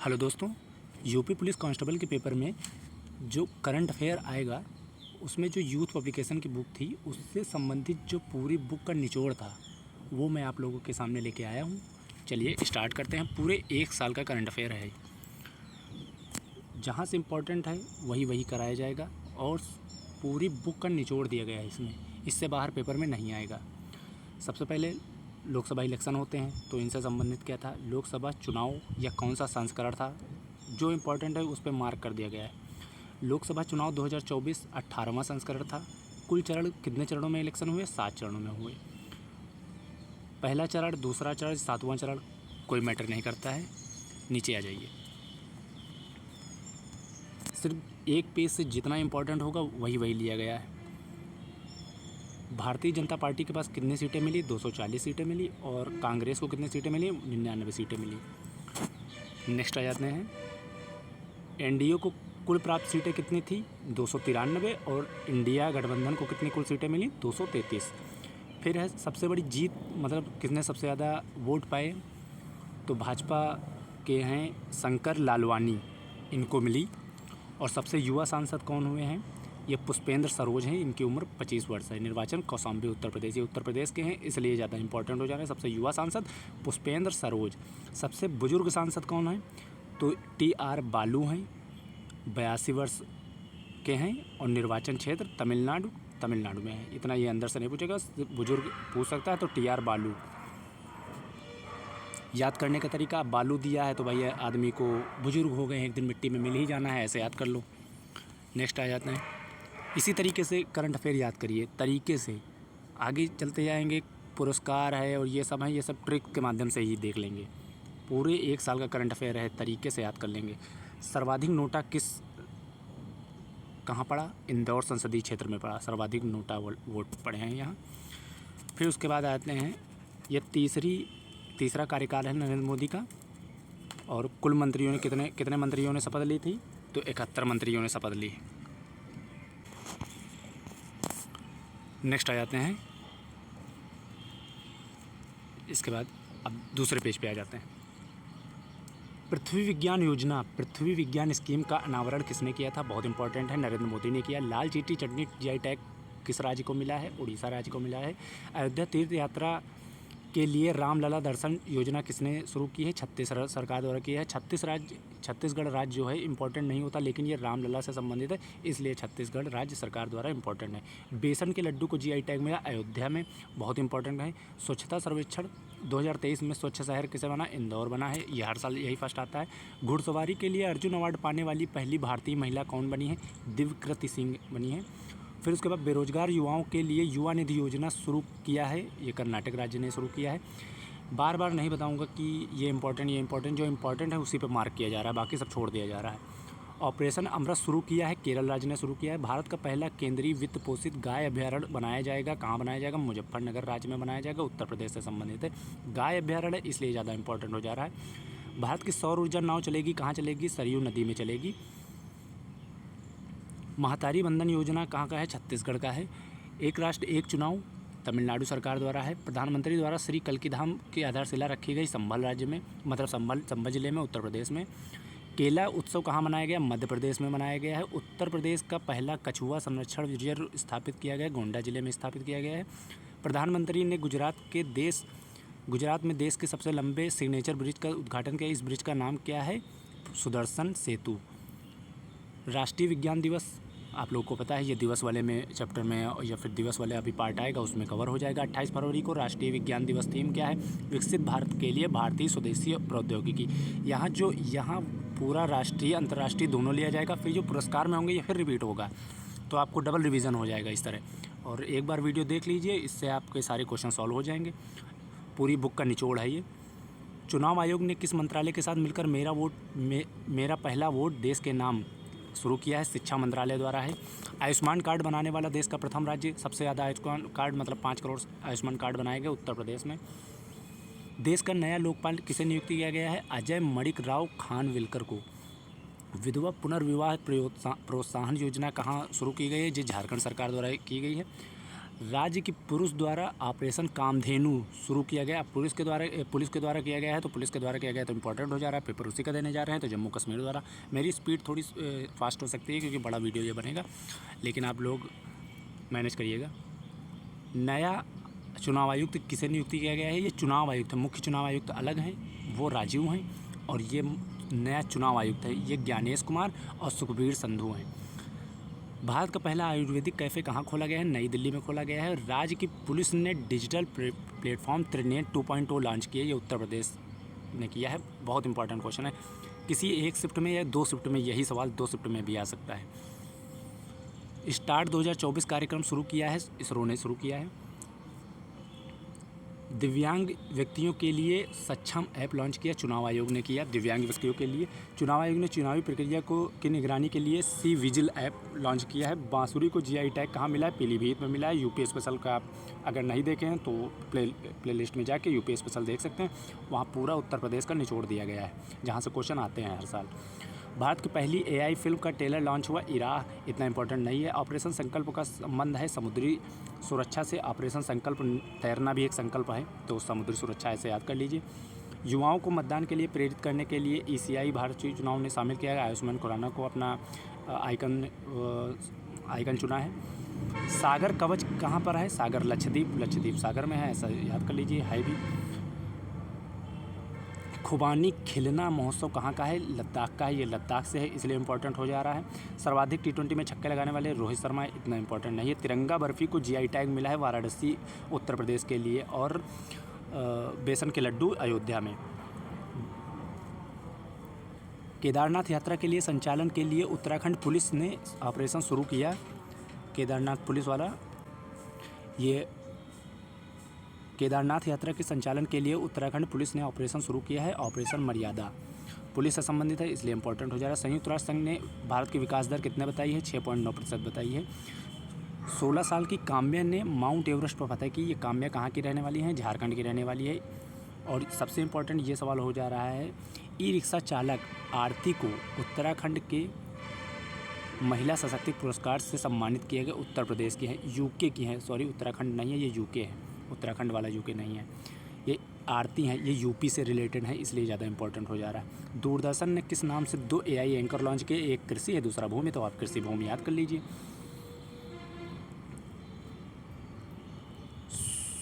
Hello दोस्तों, UP police constable के paper में जो करंट अफेयर आएगा उसमें जो यूथ पब्लिकेशन की बुक थी उससे संबंधित जो पूरी बुक का निचोड़ था वो मैं आप लोगों के सामने लेके आया हूँ। चलिए स्टार्ट करते हैं। पूरे एक साल का करंट अफेयर है, जहाँ से इम्पोर्टेंट है वही वही कराया जाएगा और पूरी बुक का निचोड़ दिया गया है इसमें। इससे बाहर पेपर में नहीं आएगा। सबसे पहले लोकसभा इलेक्शन होते हैं तो इनसे संबंधित क्या था, लोकसभा चुनाव या कौन सा संस्करण था जो इम्पोर्टेंट है उस पर मार्क कर दिया गया है। लोकसभा चुनाव 2024 18वां संस्करण था। कुल चरण कितने चरणों में इलेक्शन हुए? 7 चरणों में हुए। पहला चरण, दूसरा चरण, 7वां चरण कोई मैटर नहीं करता है। नीचे आ जाइए। सिर्फ एक पेज से जितना इम्पोर्टेंट होगा वही वही लिया गया है। भारतीय जनता पार्टी के पास कितनी सीटें मिली? 240 सीटें मिली। और कांग्रेस को कितनी सीटें मिली? 99 सीटें मिली। नेक्स्ट आ जाते हैं। एनडीए को कुल प्राप्त सीटें कितनी थी? 293। और इंडिया गठबंधन को कितनी कुल सीटें मिली? 233। फिर है सबसे बड़ी जीत, मतलब किसने सबसे ज़्यादा वोट पाए? तो भाजपा के हैं शंकर लालवानी, इनको मिली। और सबसे युवा सांसद कौन हुए हैं? ये पुष्पेंद्र सरोज हैं, इनकी उम्र 25 वर्ष है। निर्वाचन कौशाम्बी उत्तर प्रदेश, ये उत्तर प्रदेश के हैं इसलिए ज़्यादा इंपॉर्टेंट हो जा रहा है। सबसे युवा सांसद पुष्पेंद्र सरोज। सबसे बुजुर्ग सांसद कौन है? तो TR बालू हैं, 82 वर्ष के हैं। और निर्वाचन क्षेत्र तमिलनाडु में है। इतना ये अंदर से नहीं पूछेगा, बुजुर्ग पूछ सकता है तो TR बालू। याद करने का तरीका, बालू दिया है तो भाई आदमी को बुजुर्ग हो गए हैं, एक दिन मिट्टी में मिल ही जाना है, ऐसे याद कर लो। नेक्स्ट आ जाते हैं। इसी तरीके से करंट अफेयर याद करिए, तरीके से आगे चलते जाएंगे। पुरस्कार है और ये सब है, ये सब ट्रिक के माध्यम से ही देख लेंगे। पूरे एक साल का करंट अफेयर है, तरीके से याद कर लेंगे। सर्वाधिक नोटा कहाँ पड़ा? इंदौर संसदीय क्षेत्र में पड़ा। सर्वाधिक नोटा वोट पड़े हैं यहाँ। फिर उसके बाद आते हैं, ये तीसरा कार्यकाल है नरेंद्र मोदी का। और कुल मंत्रियों ने कितने मंत्रियों ने शपथ ली थी? तो 71 मंत्रियों ने शपथ ली। नेक्स्ट आ जाते हैं। इसके बाद अब दूसरे पेज पे आ जाते हैं। पृथ्वी विज्ञान योजना, पृथ्वी विज्ञान स्कीम का अनावरण किसने किया था? बहुत इंपॉर्टेंट है, नरेंद्र मोदी ने किया। लाल चीटी चटनी GI टैग किस राज्य को मिला है? उड़ीसा राज्य को मिला है। अयोध्या तीर्थ यात्रा के लिए रामलला दर्शन योजना किसने शुरू की है? छत्तीसगढ़ सरकार द्वारा की है। छत्तीसगढ़ राज्य जो है इंपॉर्टेंट नहीं होता, लेकिन ये रामलला से संबंधित है इसलिए छत्तीसगढ़ राज्य सरकार द्वारा इंपॉर्टेंट है। बेसन के लड्डू को GI टैग मिला अयोध्या में, बहुत इंपॉर्टेंट है। स्वच्छता सर्वेक्षण 2023 में स्वच्छ शहर किसे बना? इंदौर बना है, ये हर साल यही फर्स्ट आता है। घुड़सवारी के लिए अर्जुन अवार्ड पाने वाली पहली भारतीय महिला कौन बनी है? दिव्यकृति सिंह बनी है। फिर उसके बाद बेरोजगार युवाओं के लिए युवा निधि योजना शुरू किया है, ये कर्नाटक राज्य ने शुरू किया है। बार बार नहीं बताऊंगा कि ये इंपॉर्टेंट, जो इंपॉर्टेंट है उसी पे मार्क किया जा रहा है, बाकी सब छोड़ दिया जा रहा है। ऑपरेशन अमृत शुरू किया है, केरल राज्य ने शुरू किया है। भारत का पहला केंद्रीय वित्त पोषित गाय अभ्यारण्य बनाया जाएगा, कहाँ बनाया जाएगा? मुजफ्फरनगर राज्य में बनाया जाएगा, उत्तर प्रदेश से संबंधित है। गाय अभ्यारण्य इसलिए ज़्यादा इंपॉर्टेंट हो जा रहा है। भारत की सौर ऊर्जा नाव चलेगी, कहाँ चलेगी? सरयू नदी में चलेगी। महातारी बंधन योजना कहाँ का है? छत्तीसगढ़ का है। एक राष्ट्र एक चुनाव तमिलनाडु सरकार द्वारा है। प्रधानमंत्री द्वारा श्री कल्की धाम की आधारशिला रखी गई संभल राज्य में, मतलब संभल जिले में, उत्तर प्रदेश में। केला उत्सव कहाँ मनाया गया? मध्य प्रदेश में मनाया गया है। उत्तर प्रदेश का पहला कछुआ संरक्षण रिजर्व स्थापित किया गया, गोंडा जिले में स्थापित किया गया है। प्रधानमंत्री ने गुजरात में देश के सबसे लंबे सिग्नेचर ब्रिज का उद्घाटन किया। इस ब्रिज का नाम क्या है? सुदर्शन सेतु। राष्ट्रीय विज्ञान दिवस आप लोगों को पता है, ये दिवस वाले में चैप्टर में या फिर दिवस वाले अभी पार्ट आएगा उसमें कवर हो जाएगा। 28 फरवरी को राष्ट्रीय विज्ञान दिवस। थीम क्या है? विकसित भारत के लिए भारतीय स्वदेशी प्रौद्योगिकी। यहाँ पूरा राष्ट्रीय अंतर्राष्ट्रीय दोनों लिया जाएगा। फिर जो पुरस्कार में होंगे ये फिर रिपीट होगा, तो आपको डबल रिवीजन हो जाएगा इस तरह। और एक बार वीडियो देख लीजिए, इससे आपके सारे क्वेश्चन सॉल्व हो जाएंगे। पूरी बुक का निचोड़ है ये। चुनाव आयोग ने किस मंत्रालय के साथ मिलकर मेरा पहला वोट देश के नाम शुरू किया है? शिक्षा मंत्रालय द्वारा है। आयुष्मान कार्ड बनाने वाला देश का प्रथम राज्य, सबसे ज़्यादा आयुष्मान कार्ड, मतलब 5 करोड़ आयुष्मान कार्ड बनाए गए उत्तर प्रदेश में। देश का नया लोकपाल किसे नियुक्त किया गया है? अजय मणिक राव खानविलकर को। विधवा पुनर्विवाह प्रोत्साहन योजना कहाँ शुरू की गई है? जो झारखंड सरकार द्वारा की गई है। राज्य की पुलिस द्वारा ऑपरेशन कामधेनु शुरू किया गया। पुलिस के द्वारा किया गया है, तो पुलिस के द्वारा किया गया तो इंपॉर्टेंट हो जा रहा है, पेपर उसी का देने जा रहे हैं। तो जम्मू कश्मीर द्वारा। मेरी स्पीड थोड़ी फास्ट हो सकती है क्योंकि बड़ा वीडियो ये बनेगा, लेकिन आप लोग मैनेज करिएगा। नया चुनाव आयुक्त किसे नियुक्ति किया गया है? ये चुनाव आयुक्त, मुख्य चुनाव आयुक्त अलग हैं, वो राजीव हैं, और ये नया चुनाव आयुक्त है, ये ज्ञानेश कुमार और सुखबीर संधू हैं। भारत का पहला आयुर्वेदिक कैफ़े कहाँ खोला गया है? नई दिल्ली में खोला गया है। राज्य की पुलिस ने डिजिटल प्लेटफॉर्म त्रिनेट 2.0 लॉन्च किया, ये उत्तर प्रदेश ने किया है। बहुत इंपॉर्टेंट क्वेश्चन है, किसी एक शिफ्ट में या 2 शिफ्ट में, यही सवाल 2 शिफ्ट में भी आ सकता है। स्टार्ट 2024 कार्यक्रम शुरू किया है, इसरो ने शुरू किया है। दिव्यांग व्यक्तियों के लिए सक्षम ऐप लॉन्च किया, चुनाव आयोग ने किया। दिव्यांग व्यक्तियों के लिए चुनाव आयोग ने चुनावी प्रक्रिया की निगरानी के लिए सी विजिल ऐप लॉन्च किया है। बांसुरी को जीआई टैग कहाँ मिला है? पीलीभीत में मिला है। यूपी स्पेशल का आप अगर नहीं देखे हैं तो प्ले लिस्ट में जाके यूपी स्पेशल देख सकते हैं, वहाँ पूरा उत्तर प्रदेश का निचोड़ दिया गया है, जहाँ से क्वेश्चन आते हैं हर साल। भारत की पहली एआई फिल्म का ट्रेलर लॉन्च हुआ। इराह इतना इंपॉर्टेंट नहीं है। ऑपरेशन संकल्प का संबंध है समुद्री सुरक्षा से। ऑपरेशन संकल्प, तैरना भी एक संकल्प है, तो समुद्री सुरक्षा ऐसे याद कर लीजिए। युवाओं को मतदान के लिए प्रेरित करने के लिए ईसीआई भारतीय चुनाव ने शामिल किया है। आयुष्मान खुराना को अपना आइकन चुना है। सागर कवच कहाँ पर है? सागर लक्षद्वीप सागर में है, ऐसा याद कर लीजिए, है भी। खुबानी खिलना महोत्सव कहाँ का है? लद्दाख का है, ये लद्दाख से है, इसलिए इंपॉर्टेंट हो जा रहा है। सर्वाधिक T20 में छक्के लगाने वाले रोहित शर्मा, इतना इंपॉर्टेंट नहीं है। तिरंगा बर्फ़ी को जीआई टैग मिला है वाराणसी उत्तर प्रदेश के लिए, और बेसन के लड्डू अयोध्या में। केदारनाथ यात्रा के लिए संचालन के लिए उत्तराखंड पुलिस ने ऑपरेशन शुरू किया। केदारनाथ पुलिस वाला, ये केदारनाथ यात्रा के संचालन के लिए उत्तराखंड पुलिस ने ऑपरेशन शुरू किया है, ऑपरेशन मर्यादा। पुलिस से संबंधित है, इसलिए इंपॉर्टेंट हो जा रहा है। संयुक्त राष्ट्र संघ ने भारत की विकास दर कितने बताई है? 6.9% बताई है। 16 साल की काम्या ने माउंट एवरेस्ट पर फतह की। ये काम्या कहाँ की रहने वाली है? झारखंड की रहने वाली है। और सबसे इम्पोर्टेंट ये सवाल हो जा रहा है, ई रिक्शा चालक आरती को उत्तराखंड के महिला सशक्ति पुरस्कार से सम्मानित किया गया। उत्तर प्रदेश की है, यूके की है, सॉरी उत्तराखंड नहीं है, ये यूके है, उत्तराखंड वाला यूके नहीं है। ये आरती हैं, ये यूपी से रिलेटेड है, इसलिए ज़्यादा इंपॉर्टेंट हो जा रहा है। दूरदर्शन ने किस नाम से 2 एआई एंकर लॉन्च किए? एक कृषि है, दूसरा भूमि, तो आप कृषि भूमि याद कर लीजिए।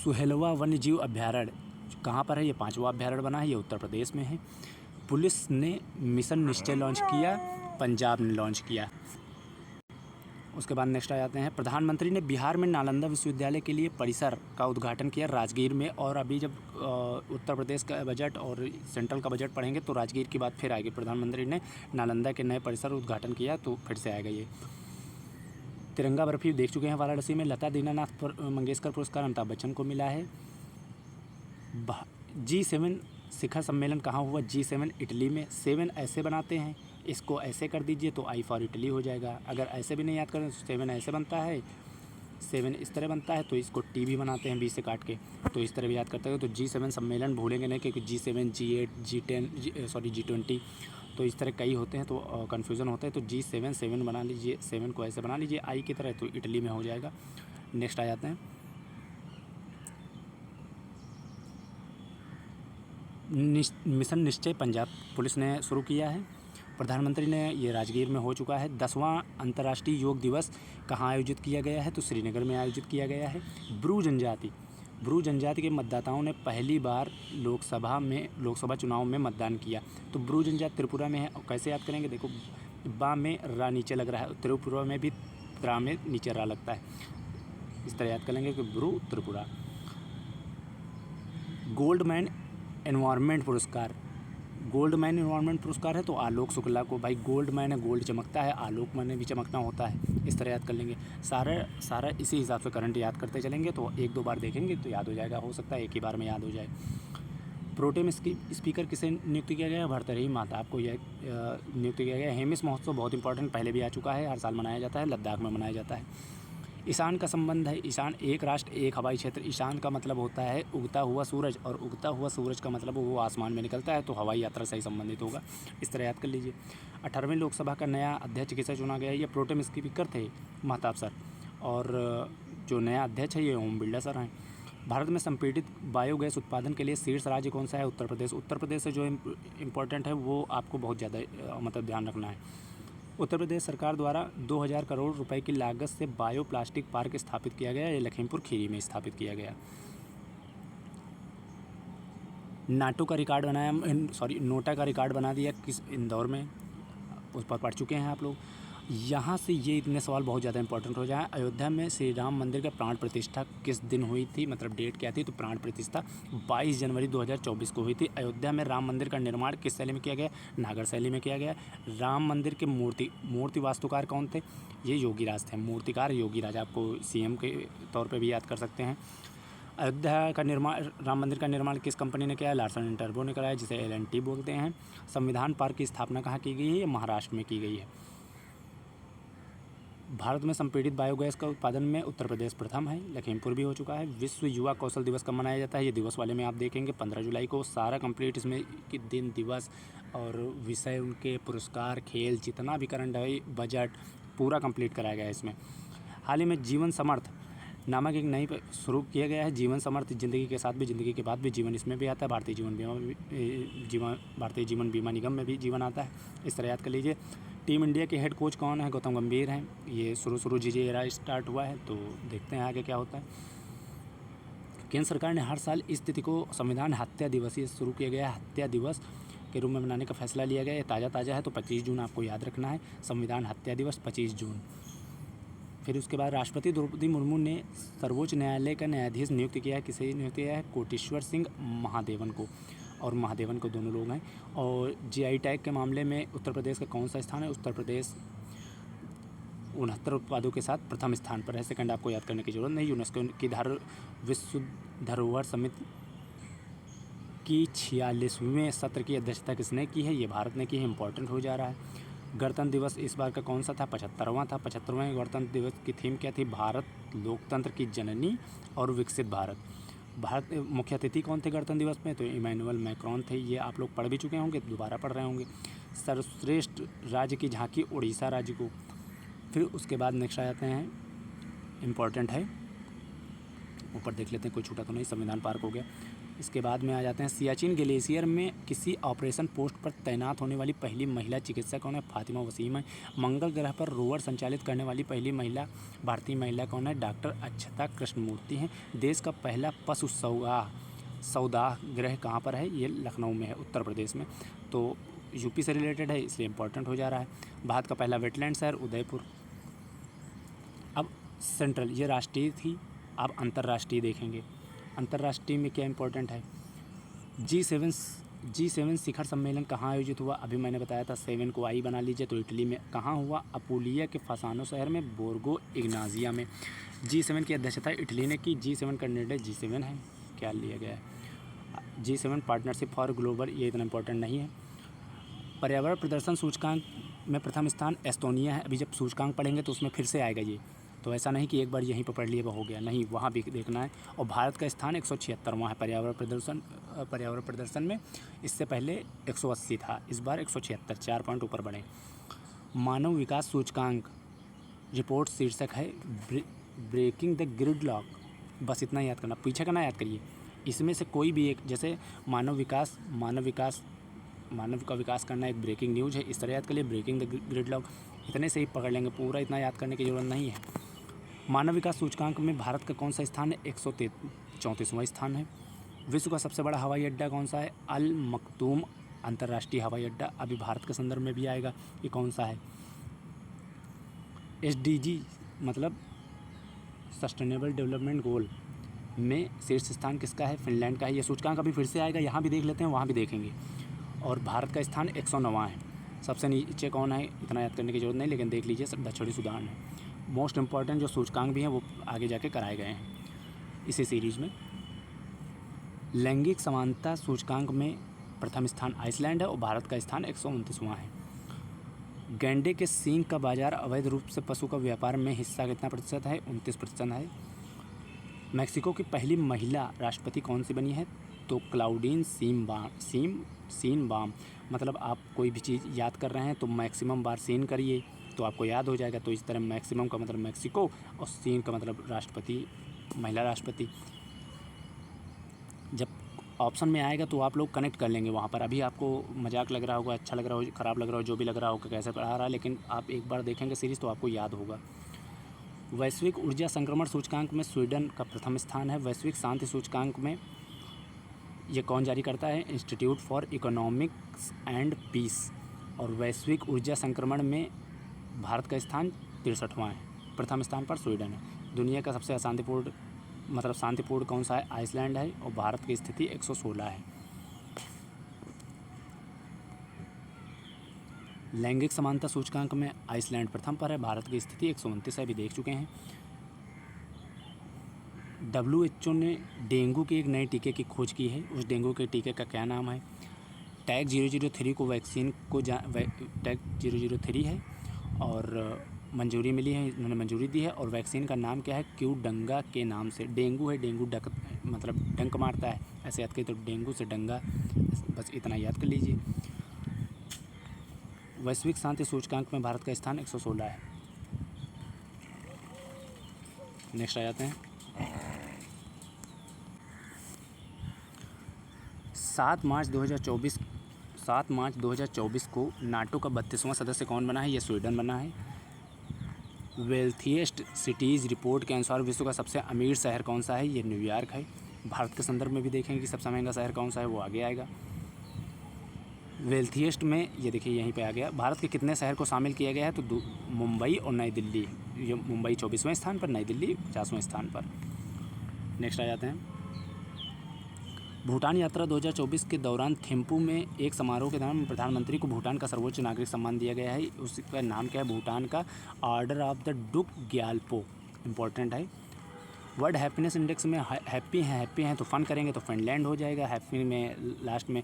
सुहेलवा वन्य जीव अभ्यारण्य कहाँ पर है? ये 5वां अभ्यारण्य बना है, ये उत्तर प्रदेश में है। पुलिस ने मिशन निश्चय लॉन्च किया, पंजाब ने लॉन्च किया। उसके बाद नेक्स्ट आ जाते हैं, प्रधानमंत्री ने बिहार में नालंदा विश्वविद्यालय के लिए परिसर का उद्घाटन किया राजगीर में। और अभी जब उत्तर प्रदेश का बजट और सेंट्रल का बजट पढ़ेंगे तो राजगीर की बात फिर आएगी। प्रधानमंत्री ने नालंदा के नए परिसर उद्घाटन किया, तो फिर से आएगा ये। तिरंगा बर्फ़ी देख चुके हैं वाराणसी में। लता दीनानाथ मंगेशकर पुरस्कार अमिताभ बच्चन को मिला है। G7 शिखर सम्मेलन कहाँ हुआ? G7 इटली में। 7 ऐसे बनाते हैं, इसको ऐसे कर दीजिए तो I फॉर इटली हो जाएगा। अगर ऐसे भी नहीं याद करें तो 7 ऐसे बनता है, 7 इस तरह बनता है, तो इसको T भी बनाते हैं 20 से काट के, तो इस तरह भी याद करते हैं। तो G7 सम्मेलन भूलेंगे नहीं, क्योंकि G7 G8 G10 G20 तो इस तरह कई होते हैं, तो कन्फ्यूज़न होता है। तो G7 7 बना लीजिए, 7 को ऐसे बना लीजिए I की तरह, तो इटली में हो जाएगा। नेक्स्ट आ जाते हैं, मिशन निश्चय पंजाब पुलिस ने शुरू किया है। प्रधानमंत्री ने, ये राजगीर में हो चुका है। 10वां अंतर्राष्ट्रीय योग दिवस कहाँ आयोजित किया गया है? तो श्रीनगर में आयोजित किया गया है। ब्रू जनजाति के मतदाताओं ने पहली बार लोकसभा चुनाव में मतदान किया। तो ब्रू जनजाति त्रिपुरा में है, और कैसे याद करेंगे? देखो, बा में रा नीचे लग रहा है, त्रिपुरा में भी त्रा में नीचे रा लगता है, इस तरह याद कर लेंगे कि ब्रू त्रिपुरा। गोल्डमैन एनवायरनमेंट पुरस्कार है, तो आलोक शुक्ला को। भाई गोल्डमैन है, गोल्ड चमकता है, आलोक मैंने भी चमकना होता है, इस तरह याद कर लेंगे। सारा इसी हिसाब से करंट याद करते चलेंगे, तो 1-2 बार देखेंगे तो याद हो जाएगा, हो सकता है एक ही बार में याद हो जाए। प्रोटेम स्पीकर किसे नियुक्त किया गया है? भर्तृहरि महताब को यह नियुक्त किया गया है। हेमिस महोत्सव बहुत इंपॉर्टेंट, पहले भी आ चुका है, हर साल मनाया जाता है, लद्दाख में मनाया जाता है। ईशान का संबंध है, ईशान एक राष्ट्र एक हवाई क्षेत्र। ईशान का मतलब होता है उगता हुआ सूरज, और उगता हुआ सूरज का मतलब वो आसमान में निकलता है, तो हवाई यात्रा से ही संबंधित होगा, इस तरह याद कर लीजिए। 18वीं लोकसभा का नया अध्यक्ष किसे चुना गया? ये प्रोटेम स्पीकर थे महताब सर, और जो नया अध्यक्ष है ये ओम बिरला सर हैं। भारत में संपीड़ित बायोगैस उत्पादन के लिए शीर्ष राज्य कौन सा है? उत्तर प्रदेश। उत्तर प्रदेश से जो इम्पोर्टेंट है वो आपको बहुत ज़्यादा मतलब ध्यान रखना है। उत्तर प्रदेश सरकार द्वारा 2000 करोड़ रुपए की लागत से बायो प्लास्टिक पार्क स्थापित किया गया। ये लखीमपुर खीरी में स्थापित किया गया। नाटो का रिकॉर्ड बनाया नोटा का रिकॉर्ड बना दिया किस इंदौर में, उस पर पढ़ चुके हैं आप लोग। यहाँ से ये इतने सवाल बहुत ज़्यादा इंपॉर्टेंट हो जाए। अयोध्या में श्री राम मंदिर का प्राण प्रतिष्ठा किस दिन हुई थी, मतलब डेट क्या थी? तो प्राण प्रतिष्ठा 22 जनवरी 2024 को हुई थी। अयोध्या में राम मंदिर का निर्माण किस शैली में किया गया? नागर शैली में किया गया। राम मंदिर के मूर्ति वास्तुकार कौन थे? ये योगीराज थे। मूर्तिकार योगीराज, आपको CM के तौर पर भी याद कर सकते हैं। अयोध्या का निर्माण, राम मंदिर का निर्माण किस कंपनी ने किया है? लार्सन एंड टर्बो ने कराया, जिसे L&T बोलते हैं। संविधान पार्क की स्थापना कहाँ की गई है? ये महाराष्ट्र में की गई है। भारत में संपीड़ित बायोगैस का उत्पादन में उत्तर प्रदेश प्रथम है, लखीमपुर भी हो चुका है। विश्व युवा कौशल दिवस कब मनाया जाता है? ये दिवस वाले में आप देखेंगे 15 जुलाई को। सारा कंप्लीट इसमें कि दिन, दिवस और विषय, उनके पुरस्कार, खेल, जितना भी करंट है, बजट पूरा कंप्लीट कराया गया है इसमें। हाल ही में जीवन समर्थ नामक एक नई शुरू किया गया है। जीवन समर्थ ज़िंदगी के साथ भी, ज़िंदगी के बाद भी जीवन, इसमें भी आता है। भारतीय जीवन बीमा निगम में भी जीवन आता है। इस तरह याद कर लीजिए। टीम इंडिया के हेड कोच कौन है? गौतम गंभीर हैं। ये शुरू जीजे एरा स्टार्ट हुआ है, तो देखते हैं आगे क्या होता है। केंद्र सरकार ने हर साल इस तिथि को संविधान हत्या दिवस, ये शुरू किया गया है, हत्या दिवस के रूप में मनाने का फैसला लिया गया है। ताज़ा है, तो 25 जून आपको याद रखना है, संविधान हत्या दिवस 25 जून। फिर उसके बाद राष्ट्रपति द्रौपदी मुर्मू ने सर्वोच्च न्यायालय का न्यायाधीश नियुक्त किया है। किसे नियुक्त किया है? कोटेश्वर सिंह महादेवन को, और महादेवन को दोनों लोग हैं। और GI टैग के मामले में उत्तर प्रदेश का कौन सा स्थान है? उत्तर प्रदेश 69 उत्पादों के साथ प्रथम स्थान पर है। सेकंड आपको याद करने की जरूरत नहीं। यूनेस्को की विश्व धरोहर समिति की 46वें सत्र की अध्यक्षता किसने की है? ये भारत ने की है। इंपॉर्टेंट हो जा रहा है। गणतंत्र दिवस इस बार का कौन सा था? 75वां था। 75वें गणतंत्र दिवस की थीम क्या थी? भारत लोकतंत्र की जननी और विकसित भारत। भारत मुख्य अतिथि कौन थे गणतंत्र दिवस में? तो इमैनुअल मैक्रोन थे। ये आप लोग पढ़ भी चुके होंगे, दोबारा पढ़ रहे होंगे। सर्वश्रेष्ठ राज्य की झांकी उड़ीसा राज्य को। फिर उसके बाद नेक्स्ट आ जाते हैं, इम्पॉर्टेंट है, ऊपर देख लेते हैं, कोई छूटा तो नहीं। संविधान पार्क हो गया। इसके बाद में आ जाते हैं, सियाचिन ग्लेशियर में किसी ऑपरेशन पोस्ट पर तैनात होने वाली पहली महिला चिकित्सक कौन है? फातिमा वसीम है। मंगल ग्रह पर रोवर संचालित करने वाली पहली महिला, भारतीय महिला कौन है? डॉक्टर अक्षता कृष्णमूर्ति हैं। देश का पहला पशु सौदाह गृह कहाँ पर है? ये लखनऊ में है, उत्तर प्रदेश में। तो यूपी से रिलेटेड है, इसलिए इंपॉर्टेंट हो जा रहा है। भारत का पहला वेटलैंड शहर उदयपुर। अब सेंट्रल, ये राष्ट्रीय थी, अब अंतर्राष्ट्रीय देखेंगे। अंतर्राष्ट्रीय में क्या इंपॉर्टेंट है? G7 शिखर सम्मेलन कहाँ आयोजित हुआ? अभी मैंने बताया था 7 को आई बना लीजिए, तो इटली में। कहाँ हुआ? अपुलिया के फसानो शहर में, बोर्गो इग्नाजिया में। G7 की अध्यक्षता इटली ने की। G7 का निर्णय G7 है, क्या लिया गया है? G7 पार्टनरशिप फॉर ग्लोबल, ये इतना इंपॉर्टेंट नहीं है। पर्यावरण प्रदर्शन सूचकांक में प्रथम स्थान एस्टोनिया है। अभी जब सूचकांक पढ़ेंगे तो उसमें फिर से आएगा ये, तो ऐसा नहीं कि एक बार यहीं पर पढ़ लिए वो हो गया, नहीं, वहाँ भी देखना है। और भारत का स्थान 176वां है पर्यावरण प्रदर्शन में। इससे पहले 180 था, इस बार 176, 4 पॉइंट ऊपर बढ़े। मानव विकास सूचकांक रिपोर्ट शीर्षक है ब्रेकिंग द ग्रिडलॉक। बस इतना याद करना, पीछे का ना याद करिए। इसमें से कोई भी एक, जैसे मानव का विकास करना एक ब्रेकिंग न्यूज़ है, इस तरह याद करिए, ब्रेकिंग द ग्रिडलॉक। इतने से ही पकड़ लेंगे, पूरा इतना याद करने की ज़रूरत नहीं है। मानव विकास सूचकांक में भारत का कौन सा स्थान है? 134वां स्थान है। विश्व का सबसे बड़ा हवाई अड्डा कौन सा है? अल मखतूम अंतर्राष्ट्रीय हवाई अड्डा। अभी भारत के संदर्भ में भी आएगा, ये कौन सा है? SDG मतलब सस्टेनेबल डेवलपमेंट गोल में शीर्ष स्थान किसका है? फिनलैंड का है। ये सूचकांक अभी फिर से आएगा, यहाँ भी देख लेते हैं, वहाँ भी देखेंगे। और भारत का स्थान 109वां है। सबसे नीचे कौन है? इतना याद करने की जरूरत नहीं, लेकिन देख लीजिए, दक्षिणी सूडान है। मोस्ट इम्पॉर्टेंट जो सूचकांक भी हैं वो आगे जाके कराए गए हैं इसी सीरीज़ में। लैंगिक समानता सूचकांक में प्रथम स्थान आइसलैंड है और भारत का स्थान 129वां है। गैंडे के सींग का बाजार अवैध रूप से पशु का व्यापार में हिस्सा कितना प्रतिशत है? 29% है। मैक्सिको की पहली महिला राष्ट्रपति कौन सी बनी है? तो क्लाउडीन सीनबाम। मतलब आप कोई भी चीज़ याद कर रहे हैं तो मैक्सिमम बार सीन करिए, तो आपको याद हो जाएगा। तो इस तरह मैक्सिमम का मतलब मैक्सिको और सीन का मतलब राष्ट्रपति, महिला राष्ट्रपति। जब ऑप्शन में आएगा तो आप लोग कनेक्ट कर लेंगे वहाँ पर। अभी आपको मजाक लग रहा होगा, अच्छा लग रहा हो, ख़राब लग रहा हो, जो भी लग रहा होगा, कैसे पढ़ा रहा है, लेकिन आप एक बार देखेंगे सीरीज़ तो आपको याद होगा। वैश्विक ऊर्जा संक्रमण सूचकांक में स्वीडन का प्रथम स्थान है। वैश्विक शांति सूचकांक में ये कौन जारी करता है? Institute for economics and peace. और वैश्विक ऊर्जा संक्रमण में भारत का स्थान 63वां है, प्रथम स्थान पर स्वीडन है। दुनिया का सबसे अशांतिपूर्ण मतलब शांतिपूर्ण कौन सा है? आइसलैंड है, और भारत की स्थिति 116 है। लैंगिक समानता सूचकांक में आइसलैंड प्रथम पर है, भारत की स्थिति 129 है, अभी देख चुके हैं। WHO ने डेंगू के एक नए टीके की खोज की है, उस डेंगू के टीके का क्या नाम है? टैग 003 को वैक्सीन को टैग 003 है और मंजूरी मिली है, इन्होंने मंजूरी दी है। और वैक्सीन का नाम क्या है? क्यूडंगा के नाम से। डेंगू है, डेंगू मतलब डंक मारता है, ऐसे याद करिए, तो डेंगू से डंगा, बस इतना याद कर लीजिए। वैश्विक शांति सूचकांक में भारत का स्थान 116 है। नेक्स्ट आ जाते हैं। 7 मार्च 2024 को नाटो का 32वां सदस्य कौन बना है? ये स्वीडन बना है। वेल्थिएस्ट सिटीज़ रिपोर्ट के अनुसार विश्व का सबसे अमीर शहर कौन सा है? ये न्यूयॉर्क है। भारत के संदर्भ में भी देखेंगे कि सबसे महंगा शहर कौन सा है, वो आगे आएगा। वेल्थिएस्ट में ये देखिए यहीं पे आ गया। भारत के कितने शहर को शामिल किया गया है? तो मुंबई और नई दिल्ली। ये मुंबई 24वें स्थान पर, नई दिल्ली 50वें स्थान पर। नेक्स्ट आ जाते हैं। भूटान यात्रा 2024 के दौरान थिम्पू में एक समारोह के दौरान प्रधानमंत्री को भूटान का सर्वोच्च नागरिक सम्मान दिया गया है। उसका नाम क्या है? भूटान का order of the duke Gyalpo, important है। वर्ल्ड हैप्पीनेस इंडेक्स में हैप्पी हैं तो फ़न करेंगे तो फिनलैंड हो जाएगा। हैप्पी में लास्ट में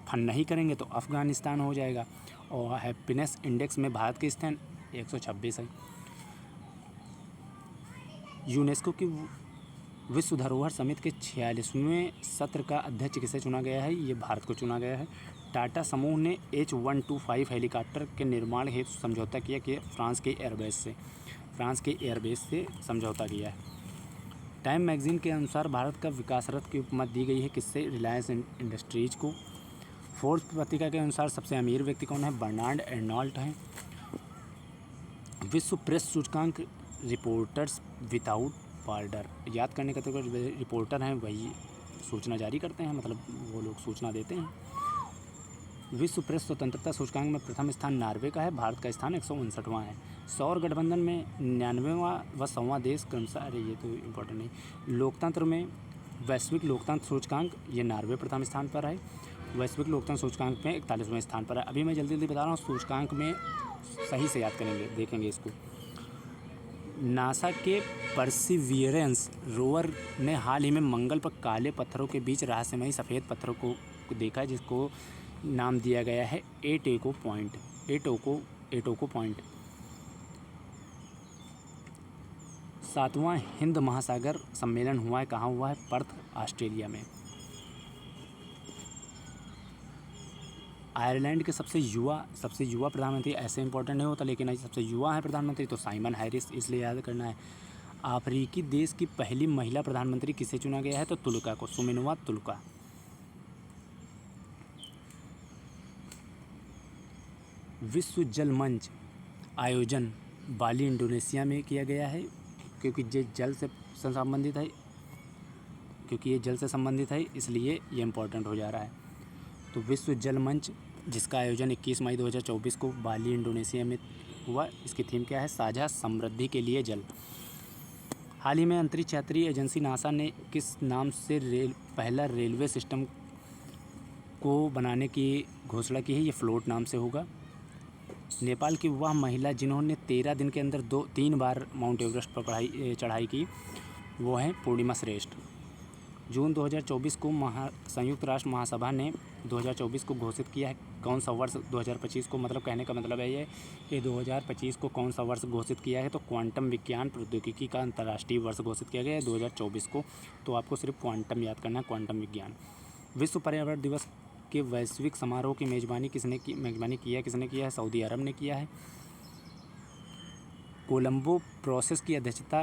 फन नहीं करेंगे तो अफ़गानिस्तान हो जाएगा। और हैप्पीनेस इंडेक्स में भारत के स्थान 126 है। यूनेस्को की विश्व धरोहर समिति के 46वें सत्र का अध्यक्ष किसे चुना गया है? ये भारत को चुना गया है। टाटा समूह ने H125 हेलीकॉप्टर के निर्माण हेतु समझौता किया कि फ्रांस के एयरबेस से समझौता किया है। टाइम मैगजीन के अनुसार भारत का विकास रथ की उपमा दी गई है किससे? रिलायंस इंडस्ट्रीज़ को। फोर्ब्स पत्रिका के अनुसार सबसे अमीर व्यक्ति कौन है? बर्नार्ड अर्नॉल्ट हैं। विश्व प्रेस सूचकांक रिपोर्टर्स विदाउट बॉर्डर, याद करने का तो रिपोर्टर हैं वही सूचना जारी करते हैं, मतलब वो लोग सूचना देते हैं। विश्व प्रेस स्वतंत्रता सूचकांक में प्रथम स्थान नॉर्वे का है, भारत का स्थान 159वां है। सौर गठबंधन में 99वां व 100वां देश क्रमशः, अरे ये तो इम्पोर्टेंट नहीं। लोकतंत्र में वैश्विक लोकतंत्र सूचकांक, ये नॉर्वे प्रथम स्थान पर है। वैश्विक लोकतंत्र सूचकांक में 41वें स्थान पर है। अभी मैं जल्दी बता रहा हूँ, सूचकांक में सही से याद करेंगे, देखेंगे इसको। नासा के परसिवियरेंस रोवर ने हाल ही में मंगल पर काले पत्थरों के बीच रहस्यमयी सफ़ेद पत्थरों को देखा, जिसको नाम दिया गया है एटोको पॉइंट। 7वां हिंद महासागर सम्मेलन हुआ है, कहाँ हुआ है? पर्थ, ऑस्ट्रेलिया में। आयरलैंड के सबसे युवा प्रधानमंत्री, ऐसे इंपॉर्टेंट नहीं होता, लेकिन सबसे युवा है प्रधानमंत्री तो साइमन हैरिस, इसलिए याद करना है। अफ्रीकी देश की पहली महिला प्रधानमंत्री किसे चुना गया है? तो तुल्का को, सुमिनवा तुल्का। विश्व जल मंच आयोजन बाली, इंडोनेशिया में किया गया है, क्योंकि ये जल से संबंधित है, इसलिए ये इम्पोर्टेंट हो जा रहा है। तो विश्व जल मंच, जिसका आयोजन 21 मई 2024 को बाली, इंडोनेशिया में हुआ, इसकी थीम क्या है? साझा समृद्धि के लिए जल। हाल ही में अंतरिक्ष यात्री एजेंसी नासा ने किस नाम से पहला रेलवे सिस्टम को बनाने की घोषणा की है? ये फ्लोट नाम से होगा। नेपाल की वह महिला जिन्होंने 13 दिन के अंदर 3 बार माउंट एवरेस्ट पर चढ़ाई की, वो हैं पूर्णिमा श्रेष्ठ। जून 2024 को संयुक्त राष्ट्र महासभा ने 2024 को घोषित किया है। कौन सा वर्ष 2025 को, मतलब कहने का मतलब है ये कि 2025 को कौन सा वर्ष घोषित किया है? तो क्वांटम विज्ञान प्रौद्योगिकी का अंतर्राष्ट्रीय वर्ष घोषित किया गया है 2024 को। तो आपको सिर्फ क्वांटम याद करना है, क्वांटम विज्ञान। विश्व पर्यावरण दिवस के वैश्विक समारोह की मेज़बानी किया है? सऊदी अरब ने किया है। कोलंबो प्रोसेस की अध्यक्षता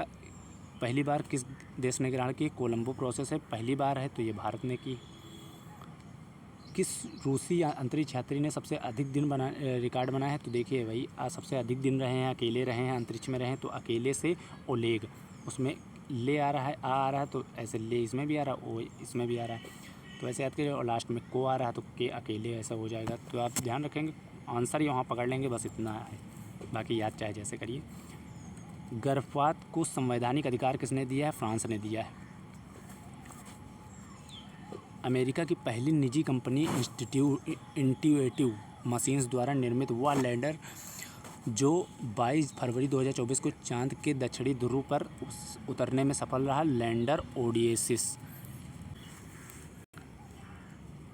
पहली बार किस देश ने ग्रहण की? कोलंबो प्रोसेस है, पहली बार है तो ये भारत ने की। किस रूसी अंतरिक्ष यात्री ने सबसे अधिक दिन रिकॉर्ड बनाया है? तो देखिए भाई, आज सबसे अधिक दिन रहे हैं, अकेले रहे हैं, अंतरिक्ष में रहे हैं, तो अकेले से ओलेग, उसमें ले आ रहा है, आ रहा है, तो ऐसे ले इसमें भी आ रहा है, ओ इसमें भी आ रहा है, तो ऐसे याद करिए, और लास्ट में को आ रहा है तो के अकेले ऐसा हो जाएगा। तो आप ध्यान रखेंगे, आंसर ही वहाँ पकड़ लेंगे, बस इतना है, बाकी याद चाहे जैसे करिए। गर्भपात को संवैधानिक अधिकार किसने दिया है? फ्रांस ने दिया है। अमेरिका की पहली निजी कंपनी इंट्यूटिव मशीन्स द्वारा निर्मित वह लैंडर जो 22 फरवरी 2024 को चांद के दक्षिणी ध्रुव पर उतरने में सफल रहा, लैंडर ओडेसिस।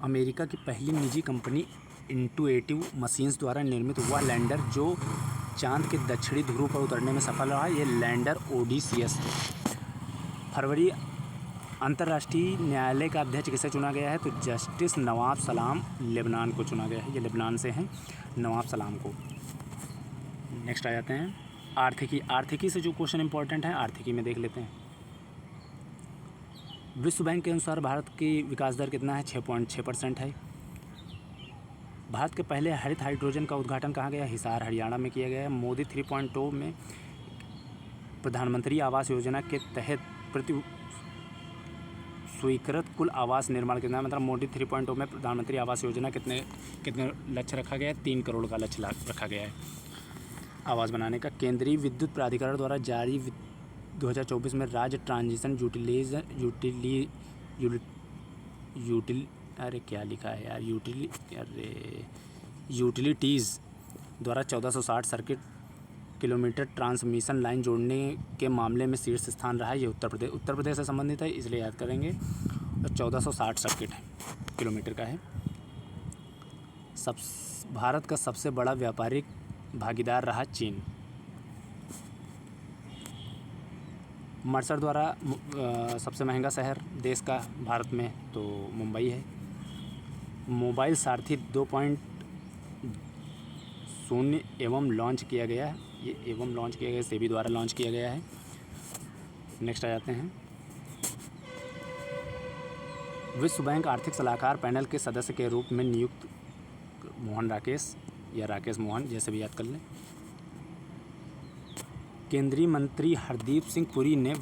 अमेरिका की पहली निजी कंपनी इंट्यूटिव मशीन्स द्वारा निर्मित वह लैंडर जो चांद के दक्षिणी ध्रुव पर उतरने में सफल रहा, ये लैंडर ओडेसियस। फरवरी अंतर्राष्ट्रीय न्यायालय का अध्यक्ष किसे चुना गया है? तो जस्टिस नवाब सलाम लेबनान को चुना गया है, ये लेबनान से हैं, नवाब सलाम को। नेक्स्ट आ जाते हैं आर्थिकी। आर्थिकी से जो क्वेश्चन इंपॉर्टेंट है, आर्थिकी में देख लेते हैं। विश्व बैंक के अनुसार भारत की विकास दर कितना है? 6.6% है। भारत के पहले हरित हाइड्रोजन का उद्घाटन कहाँ गया? हिसार, हरियाणा में किया गया है। मोदी 3.0 में प्रधानमंत्री आवास योजना के तहत प्रति स्वीकृत कुल आवास निर्माण कितना है? मतलब मोदी 3.0 में प्रधानमंत्री आवास योजना कितने लक्ष्य रखा गया है? 3 करोड़ का लक्ष्य रखा गया है आवास बनाने का। केंद्रीय विद्युत प्राधिकरण द्वारा जारी 2024 में राज्य ट्रांजिशन यूटिलिटीज़ द्वारा 1460 सर्किट किलोमीटर ट्रांसमिशन लाइन जोड़ने के मामले में शीर्ष स्थान रहा है। ये उत्तर प्रदेश से संबंधित है, इसलिए याद करेंगे। और 1460 सर्किट किलोमीटर का है। भारत का सबसे बड़ा व्यापारिक भागीदार रहा चीन। मर्सर द्वारा सबसे महंगा शहर देश का भारत में तो मुंबई है। मोबाइल सारथी 2.0 एवं लॉन्च किया गया है, ये एवं लॉन्च किया गया, सेबी द्वारा लॉन्च किया गया है। नेक्स्ट आ जाते हैं, विश्व बैंक आर्थिक सलाहकार पैनल के सदस्य के रूप में नियुक्त मोहन राकेश या राकेश मोहन, जैसे भी याद कर लें। केंद्रीय मंत्री हरदीप सिंह पुरी ने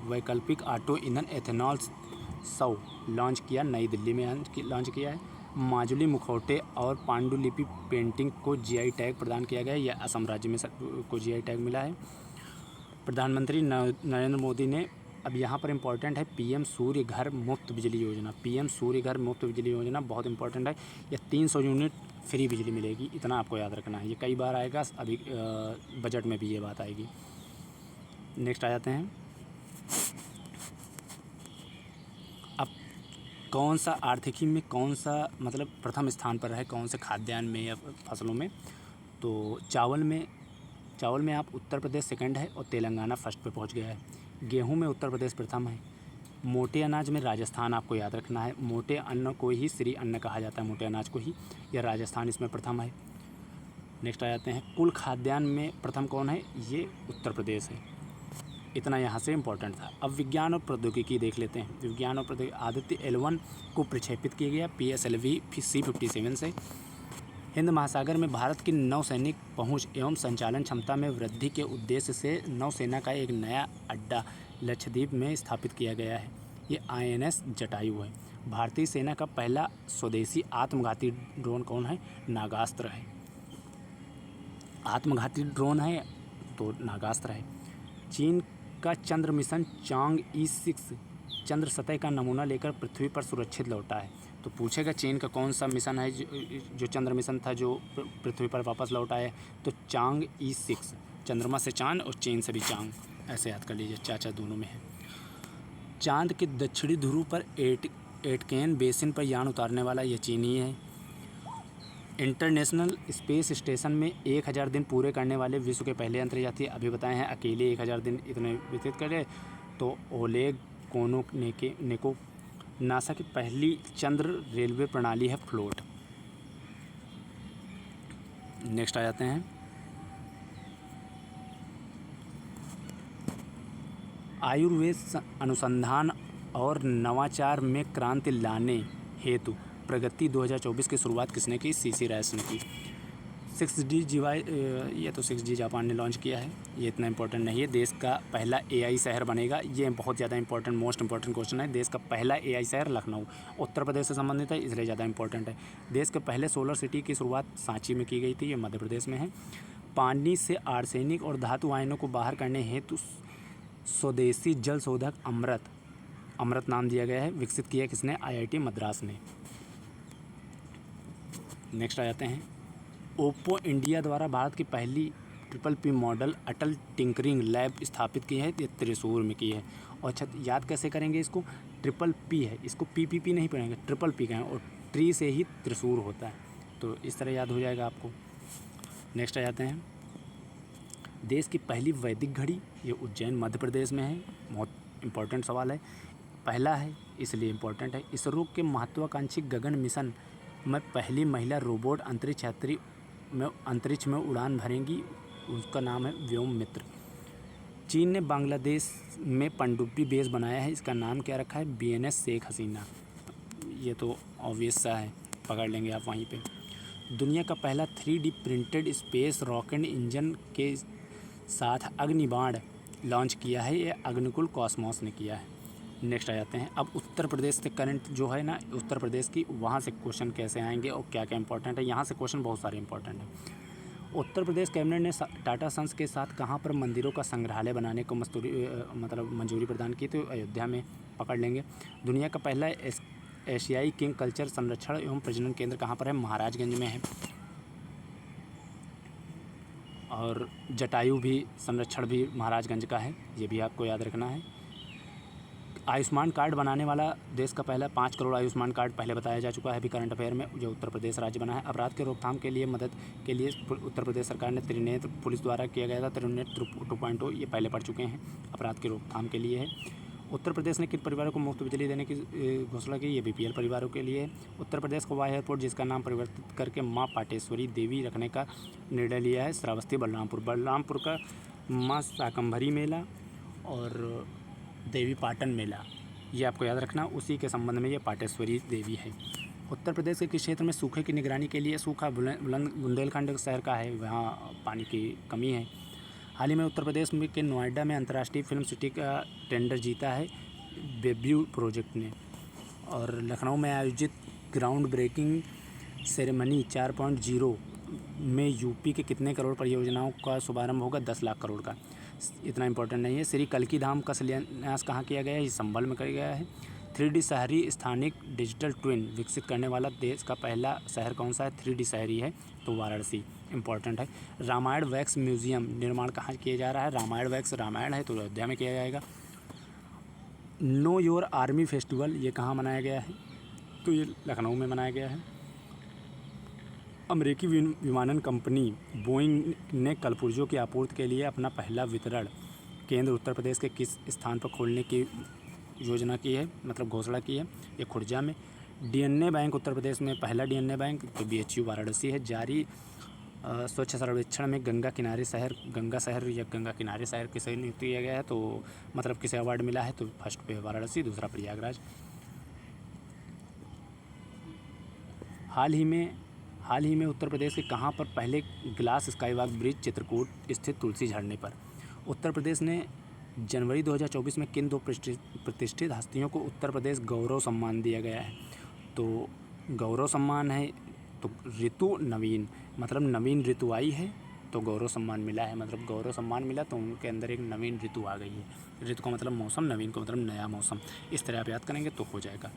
वैकल्पिक ऑटो ईंधन एथेनॉल 100 लॉन्च किया, नई दिल्ली में लॉन्च किया है। माजुली मुखौटे और पांडुलिपि पेंटिंग को जीआई टैग प्रदान किया गया है, यह असम राज्य में को जीआई टैग मिला है। प्रधानमंत्री नरेंद्र मोदी ने, अब यहाँ पर इम्पोर्टेंट है, पीएम सूर्य घर मुफ्त बिजली योजना। पीएम सूर्य घर मुफ्त बिजली योजना बहुत इंपॉर्टेंट है, यह 300 यूनिट फ्री बिजली मिलेगी, इतना आपको याद रखना है। ये कई बार आएगा, अभी बजट में भी ये बात आएगी। नेक्स्ट आ जाते हैं, अब कौन सा आर्थिकी में कौन सा मतलब प्रथम स्थान पर है, कौन से खाद्यान्न में या फसलों में? तो चावल में आप उत्तर प्रदेश सेकंड है और तेलंगाना फर्स्ट पे पहुंच गया है। गेहूं में उत्तर प्रदेश प्रथम है। मोटे अनाज में राजस्थान आपको याद रखना है, मोटे अन्न को ही श्री अन्न कहा जाता है, मोटे अनाज को ही, या राजस्थान इसमें प्रथम है। नेक्स्ट आ जाते हैं, कुल खाद्यान्न में प्रथम कौन है? ये उत्तर प्रदेश है। इतना यहाँ से इम्पोर्टेंट था। अब विज्ञान और प्रौद्योगिकी देख लेते हैं। विज्ञान और प्रौद्योगिकी, आदित्य L1 को प्रक्षेपित किया गया PSLV C-57 से। हिंद महासागर में भारत की नौसैनिक पहुंच एवं संचालन क्षमता में वृद्धि के उद्देश्य से नौसेना का एक नया अड्डा लक्षद्वीप में स्थापित किया गया है, ये INS जटायु है। भारतीय सेना का पहला स्वदेशी आत्मघाती ड्रोन कौन है? नागास्त्र है। आत्मघाती ड्रोन है तो नागास्त्र है। चीन का चंद्र मिशन चांग-ई 6 चंद्र सतह का नमूना लेकर पृथ्वी पर सुरक्षित लौटा है। तो पूछेगा चीन का कौन सा मिशन है जो चंद्र मिशन था जो पृथ्वी पर वापस लौटा है? तो चांग-ई 6, चंद्रमा से चांद और चीन से भी चांद, ऐसे याद कर लीजिए, चाचा दोनों में है। चांद के दक्षिणी ध्रुव पर एटकेन बेसिन पर यान उतारने वाला यह चीनी है। इंटरनेशनल स्पेस स्टेशन में 1000 दिन पूरे करने वाले विश्व के पहले अंतर्यात्री अभी बताए हैं, अकेले 1000 दिन इतने व्यतीत करे तो ओलेग कोर्निकोव। नासा की पहली चंद्र रेलवे प्रणाली है फ्लोट। नेक्स्ट आ जाते हैं, आयुर्वेद अनुसंधान और नवाचार में क्रांति लाने हेतु प्रगति 2024 की शुरुआत किसने की? सीसी रैस ने की। 6G ये तो 6G जापान ने लॉन्च किया है, ये इतना इंपॉर्टेंट नहीं है। देश का पहला AI शहर बनेगा, ये बहुत ज़्यादा इंपॉर्टेंट मोस्ट इंपॉर्टेंट क्वेश्चन है। देश का पहला AI शहर लखनऊ उत्तर प्रदेश से संबंधित है, इसलिए ज़्यादा इंपॉर्टेंट है। देश के पहले सोलर सिटी की शुरुआत सांची में की गई थी, ये मध्य प्रदेश में है। पानी से आर्सेनिक और धातु आयनों को बाहर करने हेतु स्वदेशी जल शोधक अमृत नाम दिया गया है, विकसित किया किसने? IIT मद्रास ने। नेक्स्ट आ जाते हैं, ओप्पो इंडिया द्वारा भारत की पहली PPP मॉडल अटल टिंकरिंग लैब स्थापित की है, ये त्रिशूर में की है। और याद कैसे करेंगे इसको? PPP है, इसको PPP नहीं पढ़ेंगे, PPP कहें, और ट्री से ही त्रिशूर होता है, तो इस तरह याद हो जाएगा आपको। नेक्स्ट आ जाते हैं, देश की पहली वैदिक घड़ी, ये उज्जैन मध्य प्रदेश में है, बहुत इंपॉर्टेंट सवाल है, पहला है इसलिए इम्पोर्टेंट है। इसरो के महत्वाकांक्षी गगन मिशन में पहली महिला रोबोट अंतरिक्ष में उड़ान भरेंगी, उसका नाम है व्योम मित्र। चीन ने बांग्लादेश में पनडुब्बी बेस बनाया है, इसका नाम क्या रखा है? BNS शेख हसीना। ये तो ऑब्वियस सा है, पकड़ लेंगे आप वहीं पे। दुनिया का पहला 3D printed space rocket engine के साथ अग्निबाण लॉन्च किया है, ये अग्निकुल कॉस्मोस ने किया है। नेक्स्ट आ जाते हैं, अब उत्तर प्रदेश से करंट जो है ना, उत्तर प्रदेश की, वहाँ से क्वेश्चन कैसे आएंगे और क्या क्या इंपॉर्टेंट है, यहाँ से क्वेश्चन बहुत सारे इंपॉर्टेंट हैं। उत्तर प्रदेश कैबिनेट ने टाटा सन्स के साथ कहाँ पर मंदिरों का संग्रहालय बनाने को मंजूरी प्रदान की? तो अयोध्या में, पकड़ लेंगे। दुनिया का पहला एशियाई किंग कल्चर संरक्षण एवं प्रजनन केंद्र कहाँ पर है? महाराजगंज में है। और जटायु भी संरक्षण भी महाराजगंज का है, ये भी आपको याद रखना है। आयुष्मान कार्ड बनाने वाला देश का पहला 5 करोड़ आयुष्मान कार्ड पहले बताया जा चुका है अभी करंट अफेयर में, जो उत्तर प्रदेश राज्य बना है। अपराध के रोकथाम के लिए मदद के लिए उत्तर प्रदेश सरकार ने त्रिनेत्र पुलिस द्वारा किया गया था, त्रिनेत्र 2.0, ये पहले पढ़ चुके हैं, अपराध के रोकथाम के लिए है। उत्तर प्रदेश ने किन परिवारों को मुफ्त बिजली देने की घोषणा की? ये BPL परिवारों के लिए है। उत्तर प्रदेश का हवाई एयरपोर्ट जिसका नाम परिवर्तित करके माँ पाटेश्वरी देवी रखने का निर्णय लिया है, श्रावस्ती बलरामपुर का माँ शाकंभरी मेला और देवी पाटन मेला, ये आपको याद रखना, उसी के संबंध में ये पाटेश्वरी देवी है। उत्तर प्रदेश के किस क्षेत्र में सूखे की निगरानी के लिए? सूखा बुंदेलखंड शहर का है, वहाँ पानी की कमी है। हाल ही में उत्तर प्रदेश में के नोएडा में अंतर्राष्ट्रीय फिल्म सिटी का टेंडर जीता है बेब्यू प्रोजेक्ट ने। और लखनऊ में आयोजित ग्राउंड ब्रेकिंग सेरेमनी 4.0 में यूपी के कितने करोड़ परियोजनाओं का शुभारंभ होगा? 10 लाख करोड़ का, इतना इंपॉर्टेंट नहीं है। श्री कल्की धाम का शिलान्यास कहाँ किया गया है? ये संभल में किया गया है। 3D शहरी स्थानिक डिजिटल ट्विन विकसित करने वाला देश का पहला शहर कौन सा है? 3D शहरी है, तो वाराणसी इंपॉर्टेंट है। रामायण वैक्स म्यूजियम निर्माण कहाँ किया जा रहा है? रामायण वैक्स रामायण है, तो अयोध्या में किया जाएगा। नो योर आर्मी फेस्टिवल ये कहाँ मनाया गया है? तो ये लखनऊ में मनाया गया है। अमेरिकी विमानन कंपनी बोइंग ने कलपुर्जों की आपूर्ति के लिए अपना पहला वितरण केंद्र उत्तर प्रदेश के किस स्थान पर खोलने की योजना की है, मतलब घोषणा की है? ये खुर्जा में। DNA बैंक उत्तर प्रदेश में पहला DNA बैंक, तो BHU वाराणसी है। जारी स्वच्छ सर्वेक्षण में गंगा शहर या गंगा किनारे शहर किसे नियुक्त किया गया है, तो मतलब किसे अवार्ड मिला है? तो फर्स्ट पे वाराणसी, दूसरा प्रयागराज। हाल ही में उत्तर प्रदेश के कहाँ पर पहले ग्लास स्काईवॉक ब्रिज? चित्रकूट स्थित तुलसी झरने पर। उत्तर प्रदेश ने जनवरी 2024 में किन 2 प्रतिष्ठित हस्तियों को उत्तर प्रदेश गौरव सम्मान दिया गया है? तो गौरव सम्मान है, तो ऋतु नवीन, मतलब नवीन ऋतु आई है तो गौरव सम्मान मिला है, मतलब गौरव सम्मान मिला तो उनके अंदर एक नवीन ऋतु आ गई है। ऋतु का मतलब मौसम, नवीन का मतलब नया मौसम, इस तरह आप याद करेंगे तो हो जाएगा।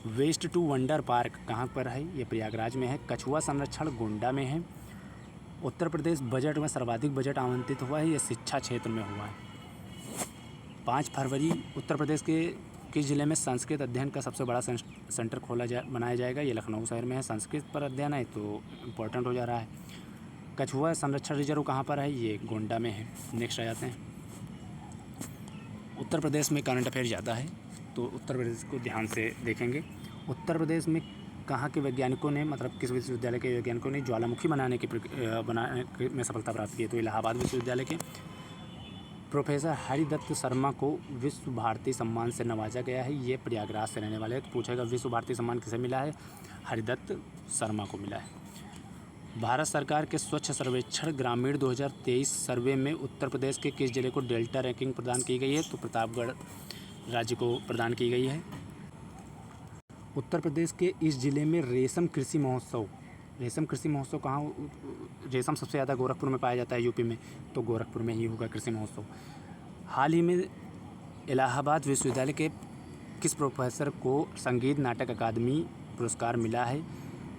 वेस्ट टू वंडर पार्क कहाँ पर है? ये प्रयागराज में है। कछुआ संरक्षण गोंडा में है। उत्तर प्रदेश बजट में सर्वाधिक बजट आवंटित हुआ है, ये शिक्षा क्षेत्र में हुआ है। 5 फरवरी उत्तर प्रदेश के किस जिले में संस्कृत अध्ययन का सबसे बड़ा सेंटर बनाया जाएगा? ये लखनऊ शहर में है। संस्कृत पर अध्ययन है तो इम्पोर्टेंट हो जा रहा है। कछुआ संरक्षण रिजर्व कहाँ पर है? ये गोंडा में है। नेक्स्ट आ जाते हैं, उत्तर प्रदेश में करंट अफेयर ज़्यादा है तो उत्तर प्रदेश को ध्यान से देखेंगे। उत्तर प्रदेश में कहाँ के वैज्ञानिकों ने, मतलब किस विश्वविद्यालय के वैज्ञानिकों ने ज्वालामुखी बनाने में सफलता प्राप्त की है? तो इलाहाबाद विश्वविद्यालय के। प्रोफेसर हरिदत्त शर्मा को विश्व भारती सम्मान से नवाजा गया है। ये प्रयागराज से रहने वाले हैं। तो पूछेगा विश्व भारती सम्मान किसे मिला है? हरिदत्त शर्मा को मिला है। भारत सरकार के स्वच्छ सर्वेक्षण ग्रामीण 2023 सर्वे में उत्तर प्रदेश के किस जिले को डेल्टा रैंकिंग प्रदान की गई है? तो प्रतापगढ़ राज्य को प्रदान की गई है। उत्तर प्रदेश के इस जिले में रेशम कृषि महोत्सव कहाँ? रेशम सबसे ज़्यादा गोरखपुर में पाया जाता है यूपी में, तो गोरखपुर में ही होगा कृषि महोत्सव। हाल ही में इलाहाबाद विश्वविद्यालय के किस प्रोफेसर को संगीत नाटक अकादमी पुरस्कार मिला है?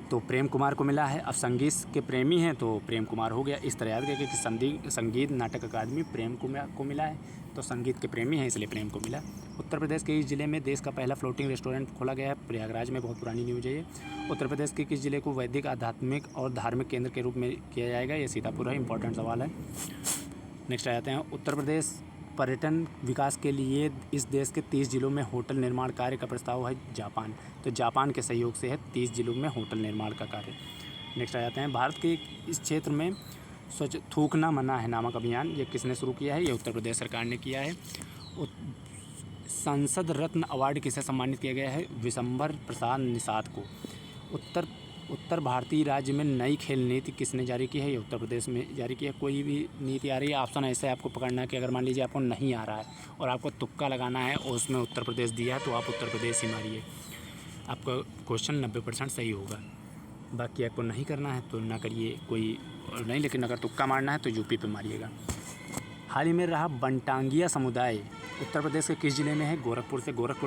तो प्रेम कुमार को मिला है। अब संगीत के प्रेमी हैं तो प्रेम कुमार हो गया। इस तरह याद रखिए कि संगीत नाटक अकादमी प्रेम को मिला है, तो संगीत के प्रेमी हैं इसलिए प्रेम को मिला। उत्तर प्रदेश के इस जिले में देश का पहला फ्लोटिंग रेस्टोरेंट खोला गया है। प्रयागराज में, बहुत पुरानी न्यूज़ है ये। उत्तर प्रदेश के किस जिले को वैदिक आध्यात्मिक और धार्मिक केंद्र के रूप में किया जाएगा? ये सीतापुर है। इंपॉर्टेंट सवाल है। नेक्स्ट आ जाते हैं। उत्तर प्रदेश पर्यटन विकास के लिए इस देश के 30 जिलों में होटल निर्माण कार्य का प्रस्ताव है जापान। तो जापान के सहयोग से है 30 जिलों में होटल निर्माण का कार्य। नेक्स्ट आ जाते हैं। भारत के इस क्षेत्र में स्वच्छ थूकना मना है नामक अभियान ये किसने शुरू किया है? ये उत्तर प्रदेश सरकार ने किया है। संसद रत्न अवार्ड किसे सम्मानित किया गया है? विशंबर प्रसाद निषाद को। उत्तर भारतीय राज्य में नई खेल नीति किसने जारी की है? ये उत्तर प्रदेश में जारी की है। कोई भी नीति आ रही है, ऑप्शन ऐसे आपको पकड़ना है कि अगर मान लीजिए आपको नहीं आ रहा है और आपको तुक्का लगाना है और उसमें उत्तर प्रदेश दिया है तो आप उत्तर प्रदेश ही मारिए, आपका क्वेश्चन 90% सही होगा। बाकी आपको नहीं करना है तो ना करिए, कोई नहीं, लेकिन अगर तुक्का मारना है तो यूपी पे मारिएगा। हाल ही में रहा बनटांगिया समुदाय उत्तर प्रदेश के किस जिले में है? गोरखपुर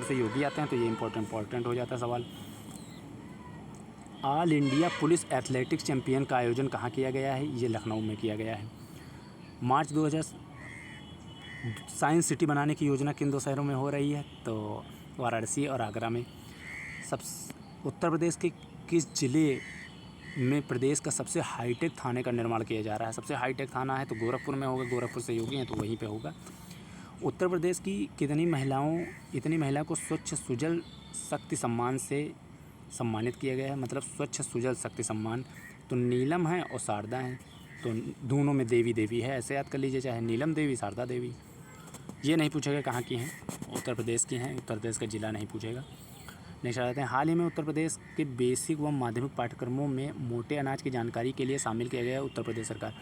से योगी आते हैं तो ये इंपॉर्टेंट हो जाता है सवाल। All India police athletics champion का आयोजन कहाँ किया गया है? ये लखनऊ में किया गया है। मार्च 2000 साइंस सिटी बनाने की योजना किन 2 शहरों में हो रही है? तो वाराणसी और आगरा में। उत्तर प्रदेश के किस जिले में प्रदेश का सबसे हाईटेक थाने का निर्माण किया जा रहा है? सबसे हाईटेक थाना है तो गोरखपुर में होगा। गोरखपुर से योगी हैं तो वहीं पे होगा। उत्तर प्रदेश की इतनी महिलाओं को स्वच्छ सुजल शक्ति सम्मान से सम्मानित किया गया है। मतलब स्वच्छ सुजल शक्ति सम्मान, तो नीलम है और शारदा हैं, तो दोनों में देवी है, ऐसे याद कर लीजिए, चाहे नीलम देवी शारदा देवी। ये नहीं पूछेगा कहाँ की हैं, उत्तर प्रदेश की हैं, उत्तर प्रदेश का ज़िला नहीं पूछेगा। नेक्स्ट आ जाते हैं। हाल ही में उत्तर प्रदेश के बेसिक व माध्यमिक पाठ्यक्रमों में मोटे अनाज की जानकारी के लिए शामिल किया गया है उत्तर प्रदेश सरकार।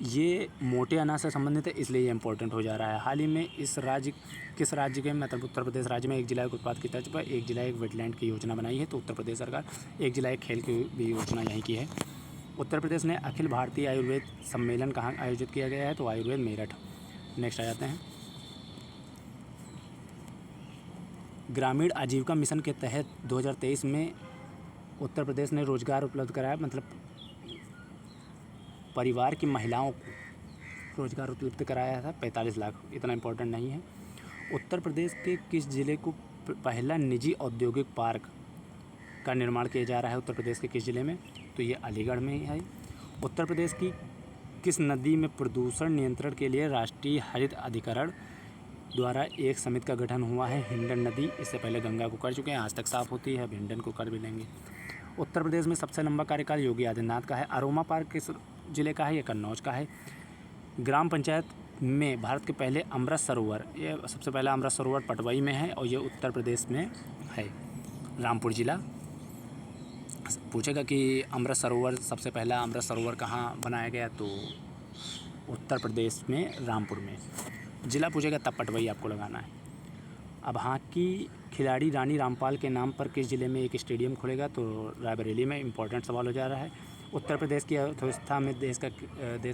ये मोटे अनाज से संबंधित है इसलिए ये इंपॉर्टेंट हो जा रहा है। हाल ही में किस राज्य के, मतलब उत्तर प्रदेश राज्य में एक जिला एक उत्पाद की तर्ज पर एक जिला एक वेटलैंड की योजना बनाई है, तो उत्तर प्रदेश सरकार एक जिला एक खेल की भी योजना यहीं की है। उत्तर प्रदेश ने अखिल भारतीय आयुर्वेद सम्मेलन कहाँ आयोजित किया गया है? तो आयुर्वेद मेरठ। नेक्स्ट आ जाते हैं। ग्रामीण आजीविका मिशन के तहत 2023 में उत्तर प्रदेश ने रोजगार उपलब्ध कराया, मतलब परिवार की महिलाओं को रोजगार उपलब्ध कराया था 45 लाख। इतना इम्पोर्टेंट नहीं है। उत्तर प्रदेश के किस जिले को पहला निजी औद्योगिक पार्क का निर्माण किया जा रहा है? उत्तर प्रदेश के किस जिले में? तो ये अलीगढ़ में ही है। उत्तर प्रदेश की किस नदी में प्रदूषण नियंत्रण के लिए राष्ट्रीय हरित अधिकरण द्वारा एक समिति का गठन हुआ है? हिंडन नदी। इससे पहले गंगा को कर चुके हैं, आज तक साफ़ होती है, अब हिंडन को कर भी लेंगे। उत्तर प्रदेश में सबसे लंबा कार्यकाल योगी आदित्यनाथ का है। अरोमा पार्क किस जिले का है? ये कन्नौज का है। ग्राम पंचायत में भारत के पहले अमृत सरोवर, ये सबसे पहला अमृत सरोवर पटवई में है और ये उत्तर प्रदेश में है, रामपुर जिला। पूछेगा कि अमृत सरोवर, सबसे पहला अमृत सरोवर कहाँ बनाया गया? तो उत्तर प्रदेश में रामपुर में। जिला पूछेगा तब पटवई आपको लगाना है। अब हॉकी खिलाड़ी रानी रामपाल के नाम पर किस जिले में एक स्टेडियम खुलेगा? तो रायबरेली में। इंपॉर्टेंट सवाल हो जा रहा है। उत्तर प्रदेश की अर्थव्यवस्था में देश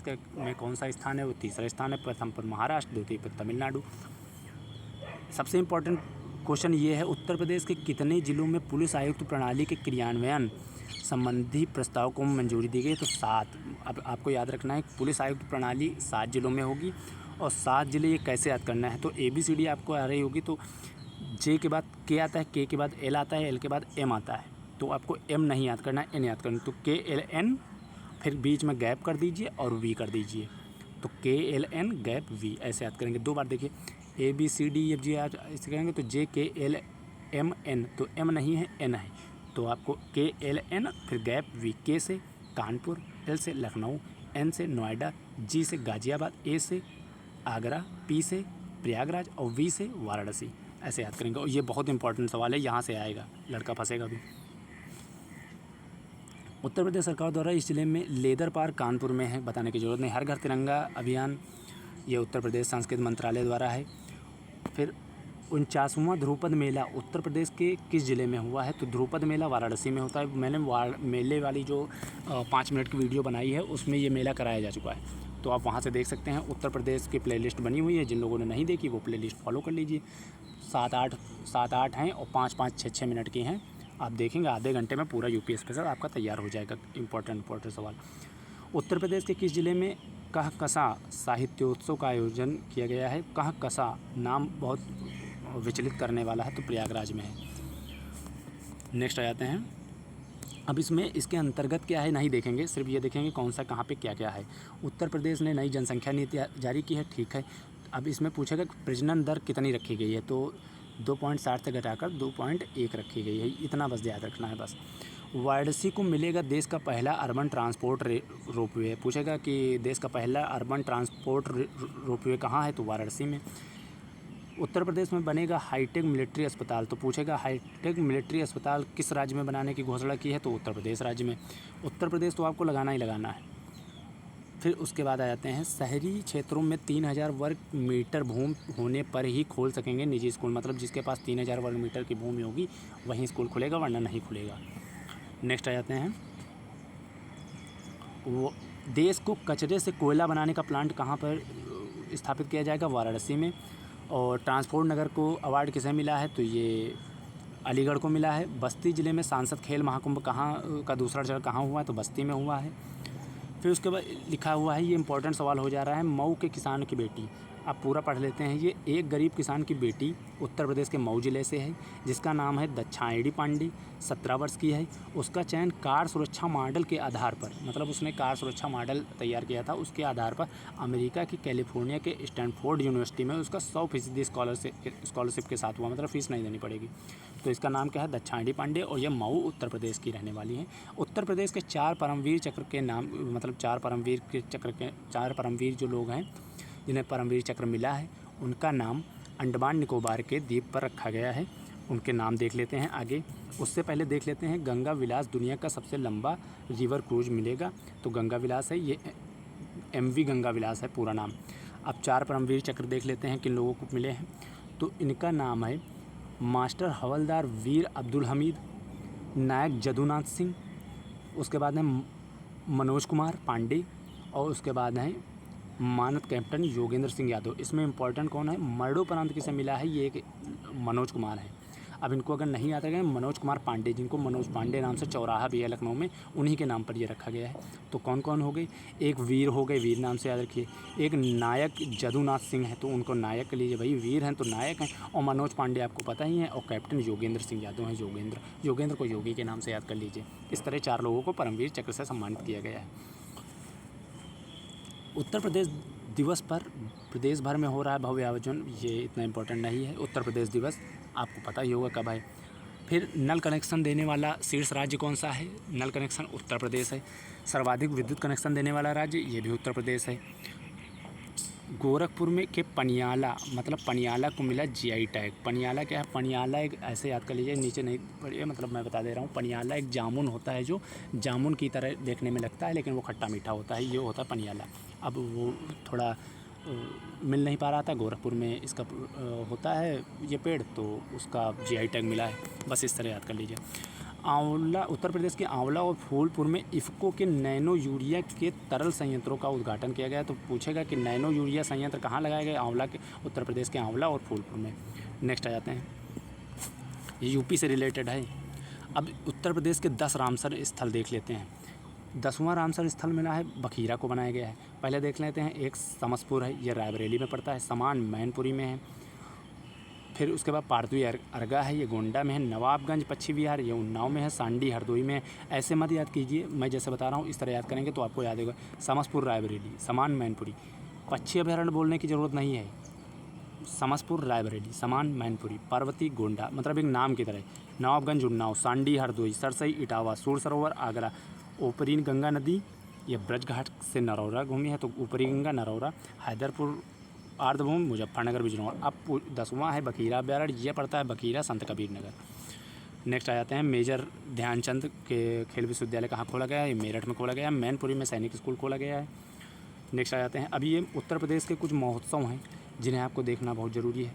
का में कौन सा स्थान है? वो तीसरा स्थान है। प्रथम पर महाराष्ट्र, द्वितीय पर तमिलनाडु। सबसे इम्पोर्टेंट क्वेश्चन ये है, उत्तर प्रदेश के कितने जिलों में पुलिस आयुक्त प्रणाली के क्रियान्वयन संबंधी प्रस्ताव को मंजूरी दी गई? तो 7। अब आपको याद रखना है पुलिस आयुक्त प्रणाली 7 जिलों में होगी और 7 जिले ये कैसे याद करना है? तो ABCD आपको आ रही होगी, तो J के बाद K आता है, K के बाद L आता है, L के बाद M आता है, तो आपको M नहीं याद करना है, N याद करना है। तो KLN, फिर बीच में गैप कर दीजिए और V कर दीजिए, तो KLN गैप V ऐसे याद करेंगे। 2 बार देखिए, ABCD ऐसे करेंगे तो JKLMN, तो M नहीं है, N है, तो आपको KLN फिर गैप V। K से कानपुर, L से लखनऊ, N से नोएडा, G से गाज़ियाबाद, A से आगरा, पी से प्रयागराज और वी से वाराणसी। ऐसे याद करेंगे। और ये बहुत इंपॉर्टेंट सवाल है, यहाँ से आएगा, लड़का फंसेगा भी। उत्तर प्रदेश सरकार द्वारा इस जिले में लेदर पार्क कानपुर में है, बताने की ज़रूरत नहीं। हर घर तिरंगा अभियान ये उत्तर प्रदेश संस्कृति मंत्रालय द्वारा है। फिर 49वां ध्रुपद मेला उत्तर प्रदेश के किस ज़िले में हुआ है? तो ध्रुपद मेला वाराणसी में होता है। मैंने मेले वाली जो 5 मिनट की वीडियो बनाई है उसमें ये मेला कराया जा चुका है, तो आप वहाँ से देख सकते हैं। उत्तर प्रदेश की प्लेलिस्ट बनी हुई है, जिन लोगों ने नहीं देखी वो प्लेलिस्ट फॉलो कर लीजिए। 7-8 हैं और 5-5, 6-6 मिनट की हैं। आप देखेंगे आधे घंटे में पूरा यूपी स्पेशल आपका तैयार हो जाएगा। इंपॉर्टेंट सवाल। उत्तर प्रदेश के किस ज़िले में कहकसा साहित्योत्सव का आयोजन किया गया है? कहकसा नाम बहुत विचलित करने वाला है, तो प्रयागराज में है। नेक्स्ट आ जाते हैं। अब इसमें इसके अंतर्गत क्या है नहीं देखेंगे, सिर्फ ये देखेंगे कौन सा कहाँ पे क्या क्या है। उत्तर प्रदेश ने नई जनसंख्या नीति जारी की है, ठीक है। अब इसमें पूछेगा कि प्रजनन दर कितनी रखी गई है, तो 2.60 से घटाकर 2.1 रखी गई है। इतना बस याद रखना है बस। वाराणसी को मिलेगा देश का पहला अर्बन ट्रांसपोर्ट रोपवे। पूछेगा कि देश का पहला अर्बन ट्रांसपोर्ट रोपवे कहाँ है, तो वाराणसी में। उत्तर प्रदेश में बनेगा हाईटेक मिलिट्री अस्पताल, तो पूछेगा हाईटेक मिलिट्री अस्पताल किस राज्य में बनाने की घोषणा की है, तो उत्तर प्रदेश राज्य में। उत्तर प्रदेश तो आपको लगाना ही लगाना है। फिर उसके बाद आ जाते हैं, शहरी क्षेत्रों में 3000 वर्ग मीटर भूमि होने पर ही खोल सकेंगे निजी स्कूल। मतलब जिसके पास 3000 वर्ग मीटर की भूमि होगी वहीं स्कूल खुलेगा, वरना नहीं खुलेगा। नेक्स्ट आ जाते हैं, वो देश को कचरे से कोयला बनाने का प्लांट कहाँ पर स्थापित किया जाएगा? वाराणसी में। और ट्रांसपोर्ट नगर को अवार्ड किसे मिला है, तो ये अलीगढ़ को मिला है। बस्ती ज़िले में सांसद खेल महाकुंभ कहाँ का दूसरा चरण कहाँ हुआ है, तो बस्ती में हुआ है। फिर उसके बाद लिखा हुआ है, ये इंपॉर्टेंट सवाल हो जा रहा है, मऊ के किसान की बेटी। आप पूरा पढ़ लेते हैं। ये एक गरीब किसान की बेटी उत्तर प्रदेश के मऊ ज़िले से है, जिसका नाम है दाक्षायणी पांडे, 17 वर्ष की है। उसका चयन कार सुरक्षा मॉडल के आधार पर, मतलब उसने कार सुरक्षा मॉडल तैयार किया था, उसके आधार पर अमेरिका की कैलिफोर्निया के स्टैनफोर्ड यूनिवर्सिटी में उसका 100% स्कॉलरशिप के साथ हुआ, मतलब फ़ीस नहीं देनी पड़ेगी। तो इसका नाम क्या है? दाक्षायणी पांडे, और यह मऊ उत्तर प्रदेश की रहने वाली है। उत्तर प्रदेश के 4 परमवीर चक्र के नाम, मतलब 4 परमवीर जो लोग हैं जिन्हें परमवीर चक्र मिला है, उनका नाम अंडमान निकोबार के द्वीप पर रखा गया है। उनके नाम देख लेते हैं आगे। उससे पहले देख लेते हैं, गंगा विलास दुनिया का सबसे लंबा रिवर क्रूज मिलेगा, तो गंगा विलास है, ये MV गंगा विलास है पूरा नाम। अब 4 परमवीर चक्र देख लेते हैं किन लोगों को मिले हैं, तो इनका नाम है मास्टर हवलदार वीर अब्दुल हमीद, नायक जदुनाथ सिंह, उसके बाद है मनोज कुमार पांडे, और उसके बाद है मानद कैप्टन योगेंद्र सिंह यादव। इसमें इंपॉर्टेंट कौन है? मरणोपरांत किसे मिला है? ये एक मनोज कुमार है। अब इनको अगर नहीं आता है, मनोज कुमार पांडे, जिनको मनोज पांडे नाम से चौराहा भी है लखनऊ में, उन्हीं के नाम पर ये रखा गया है। तो कौन कौन हो गए? एक वीर हो गए, वीर नाम से याद रखिए। एक नायक जदुनाथ सिंह है, तो उनको नायक के लीजिए भाई, वीर हैं तो नायक हैं। और मनोज पांडे आपको पता ही है। और कैप्टन योगेंद्र सिंह यादव हैं, योगेंद्र को योगी के नाम से याद कर लीजिए। इस तरह 4 लोगों को परमवीर चक्र से सम्मानित किया गया है। उत्तर प्रदेश दिवस पर प्रदेश भर में हो रहा है भव्य आयोजन, ये इतना इम्पोर्टेंट नहीं है। उत्तर प्रदेश दिवस आपको पता ही होगा कब है। फिर नल कनेक्शन देने वाला शीर्ष राज्य कौन सा है? नल कनेक्शन उत्तर प्रदेश है। सर्वाधिक विद्युत कनेक्शन देने वाला राज्य, ये भी उत्तर प्रदेश है। गोरखपुर में के पनियाला, मतलब पनियाला को मिला GI टैग। पनियाला क्या है? पनियाला एक, ऐसे याद कर लीजिए, नीचे नहीं पढ़िए, मतलब मैं बता दे रहा हूँ। पनियाला एक जामुन होता है, जो जामुन की तरह देखने में लगता है, लेकिन वो खट्टा मीठा होता है, ये होता है पनियाला। अब वो थोड़ा मिल नहीं पा रहा था, गोरखपुर में इसका होता है ये पेड़, तो उसका GI टैग मिला है। बस इस तरह याद कर लीजिए। आंवला, उत्तर प्रदेश के आंवला और फूलपुर में इफ़को के नैनो यूरिया के तरल संयंत्रों का उद्घाटन किया गया। तो पूछेगा कि नैनो यूरिया संयंत्र कहाँ लगाए गए? आंवला के, उत्तर प्रदेश के आंवला और फूलपुर में। नेक्स्ट आ जाते हैं, ये यूपी से रिलेटेड है। अब उत्तर प्रदेश के 10 रामसर स्थल देख लेते हैं। 10वां रामसर स्थल मिला है बखीरा को बनाया गया है। पहले देख लेते हैं, एक समसपुर है, ये रायबरेली में पड़ता है। समान मैनपुरी में है। फिर उसके बाद पारदुई अरगा है, ये गोंडा में है। नवाबगंज पश्चिम विहार, ये उन्नाव में है। सांडी हरदोई में है। ऐसे मत याद कीजिए, मैं जैसे बता रहा हूँ इस तरह याद करेंगे तो आपको याद होगा। समसपुर रायबरेली, समान मैनपुरी। पक्षी अभयारण्य बोलने की ज़रूरत नहीं है। समसपुर रायबरेली, समान मैनपुरी, पार्वती गोंडा, मतलब एक नाम की तरह। नवाबगंज उन्नाव, सांडी हरदोई, सरसई इटावा, सूर सरोवर आगरा, ऊपरी गंगा नदी, ये ब्रज घाट से नरौरा घूमी है, तो ऊपरी गंगा नरौरा। हैदरपुर आर्द्रभूमि मुजफ्फरनगर बिजनौर। अब 10वां है बखीरा अभ्यारण्य, ये पड़ता है बखीरा संत कबीर नगर। नेक्स्ट आ जाते हैं मेजर ध्यानचंद के खेल विश्वविद्यालय कहाँ खोला गया है, ये मेरठ में खोला गया है। मैनपुरी में सैनिक स्कूल खोला गया है। नेक्स्ट आ जाते हैं, अभी ये उत्तर प्रदेश के कुछ महोत्सव हैं जिन्हें आपको देखना बहुत ज़रूरी है।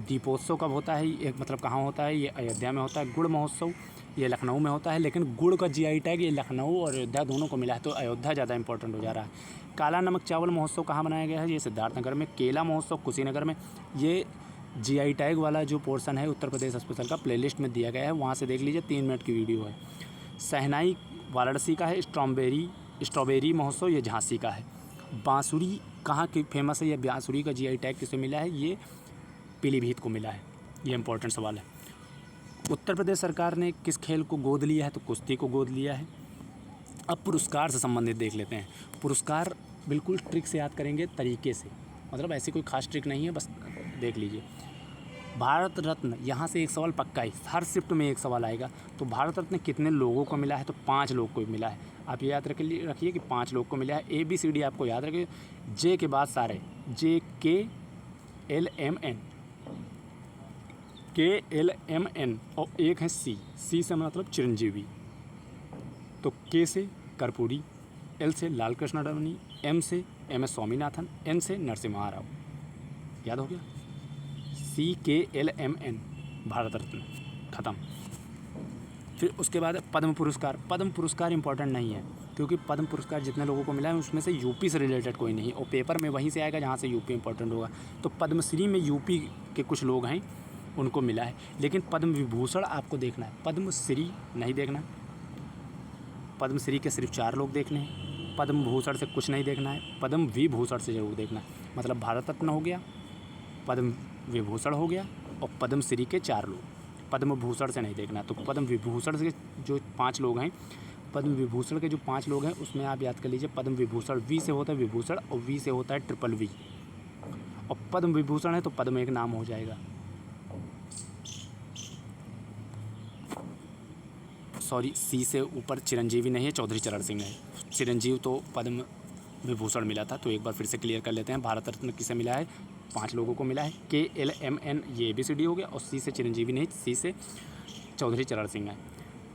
दीपोत्सव कब होता है, ये मतलब कहाँ होता है, ये अयोध्या में होता है। गुड़ महोत्सव ये लखनऊ में होता है, लेकिन गुड़ का GI टैग ये लखनऊ और अयोध्या दोनों को मिला है, तो अयोध्या ज़्यादा इंपॉर्टेंट हो जा रहा है। काला नमक चावल महोत्सव कहाँ बनाया गया है, ये सिद्धार्थनगर में। केला महोत्सव कुशीनगर में। ये GI टैग वाला जो पोर्शन है उत्तर प्रदेश स्पेशल का प्लेलिस्ट में दिया गया है, वहाँ से देख लीजिए, 3 मिनट की वीडियो है। शहनाई वाराणसी का है। स्ट्रॉबेरी महोत्सव ये झांसी का है। बांसुरी कहाँ की फेमस है, ये बांसुरी का GI टैग किसे मिला है, ये पीलीभीत को मिला है। ये इंपॉर्टेंट सवाल है। उत्तर प्रदेश सरकार ने किस खेल को गोद लिया है, तो कुश्ती को गोद लिया है। अब पुरस्कार से संबंधित देख लेते हैं। पुरस्कार बिल्कुल ट्रिक से याद करेंगे, तरीके से, मतलब ऐसी कोई खास ट्रिक नहीं है, बस देख लीजिए। भारत रत्न, यहाँ से एक सवाल पक्का है, हर शिफ्ट में एक सवाल आएगा। तो भारत रत्न कितने लोगों को मिला है, तो 5 लोग को मिला है। आप ये याद रखिए कि 5 लोग को मिला है। ABCD आपको याद रखिए, जे के बाद सारे JKLMN और एक है सी से मतलब चिरंजीवी। तो K से कर्पूरी, L से लाल कृष्ण अडवाणी, M से MS स्वामीनाथन, N से नरसिम्हा राव। याद हो गया, CKLMN भारत रत्न, ख़त्म। फिर उसके बाद पद्म पुरस्कार इंपॉर्टेंट नहीं है, क्योंकि पद्म पुरस्कार जितने लोगों को मिला है उसमें से यूपी से रिलेटेड कोई नहीं, और पेपर में वहीं से आएगा जहाँ से यूपी इंपॉर्टेंट होगा। तो पद्मश्री में यूपी के कुछ लोग हैं, उनको मिला है। लेकिन पद्म विभूषण आपको देखना है, पद्मश्री नहीं देखना। पद्मश्री के सिर्फ 4 लोग देखने हैं। पद्म भूषण से कुछ नहीं देखना है, पद्म विभूषण से ज़रूर देखना है। मतलब भारत रत्न हो गया, पद्म विभूषण हो गया, और पद्मश्री के 4 लोग। पद्म भूषण से नहीं देखना। तो पद्म विभूषण से जो 5 लोग हैं, पद्म विभूषण के जो 5 लोग हैं, उसमें आप याद कर लीजिए, पद्म विभूषण, V से होता है विभूषण और V से होता है VVV। और पद्म विभूषण है तो पद्म एक नाम हो जाएगा। सॉरी, C से ऊपर चिरंजीवी नहीं है, चौधरी चरण सिंह है। चिरंजीव तो पद्म विभूषण मिला था, तो एक बार फिर से क्लियर कर लेते हैं। भारत रत्न किसे मिला है, 5 लोगों को मिला है। KLMN ये ABCD हो गया, और C से चिरंजीवी नहीं, C से चौधरी चरण सिंह है।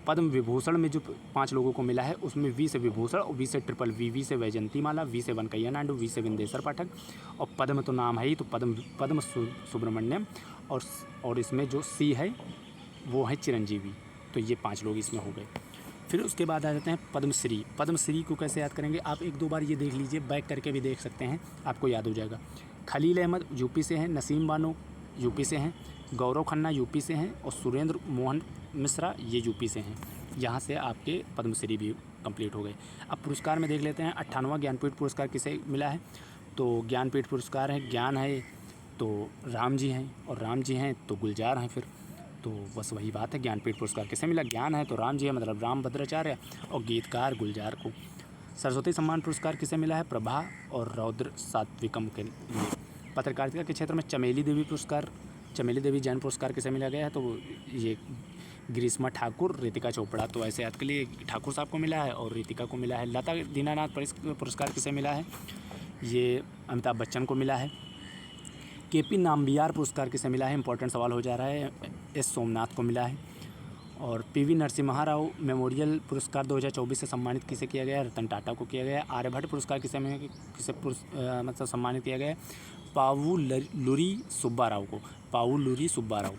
पद्म विभूषण में जो 5 लोगों को मिला है, उसमें V से विभूषण और V से VVV, V से वैजंती माला, V से वेंकैया नायडू, V से विंदेश्वर पाठक, और पद्म तो नाम है ही, तो पद्म सुब्रमण्यम, और इसमें जो C है वो है चिरंजीवी। तो ये 5 लोग इसमें हो गए। फिर उसके बाद आ जाते हैं पद्मश्री। पद्मश्री को कैसे याद करेंगे, आप 1-2 बार ये देख लीजिए, बैक करके भी देख सकते हैं, आपको याद हो जाएगा। खलील अहमद यूपी से हैं, नसीम बानो यूपी से हैं, गौरव खन्ना यूपी से हैं, और सुरेंद्र मोहन मिश्रा ये यूपी से हैं। यहाँ से आपके पद्मश्री भी कंप्लीट हो गए। अब पुरस्कार में देख लेते हैं। 58वां ज्ञानपीठ पुरस्कार किसे मिला है, तो ज्ञानपीठ पुरस्कार है, ज्ञान है तो राम जी हैं, और राम जी हैं तो गुलजार हैं। फिर तो बस वही बात है, ज्ञानपीठ पुरस्कार किसे मिला, ज्ञान है तो राम जी है, मतलब राम भद्राचार्य, और गीतकार गुलजार को। सरस्वती सम्मान पुरस्कार किसे मिला है, प्रभा और रौद्र सात्विकम के लिए। पत्रकारिता के क्षेत्र में चमेली देवी जैन पुरस्कार किसे मिला गया है, तो ये ग्रीष्मा ठाकुर, रितिका चोपड़ा। तो ऐसे याद के लिए ठाकुर साहब को मिला है और रितिका को मिला है। लता दीनानाथ पुरस्कार किसे मिला है, ये अमिताभ बच्चन को मिला है। KP नाम्बियार पुरस्कार किसे मिला है, इंपॉर्टेंट सवाल हो जा रहा है, S सोमनाथ को मिला है। और PV नरसिम्हा राव मेमोरियल पुरस्कार 2024 से सम्मानित किसे किया गया है, रतन टाटा को किया गया है। आर्यभट्ट पुरस्कार किसे मतलब सम्मानित किया गया है, Pavuluri Subba Rao.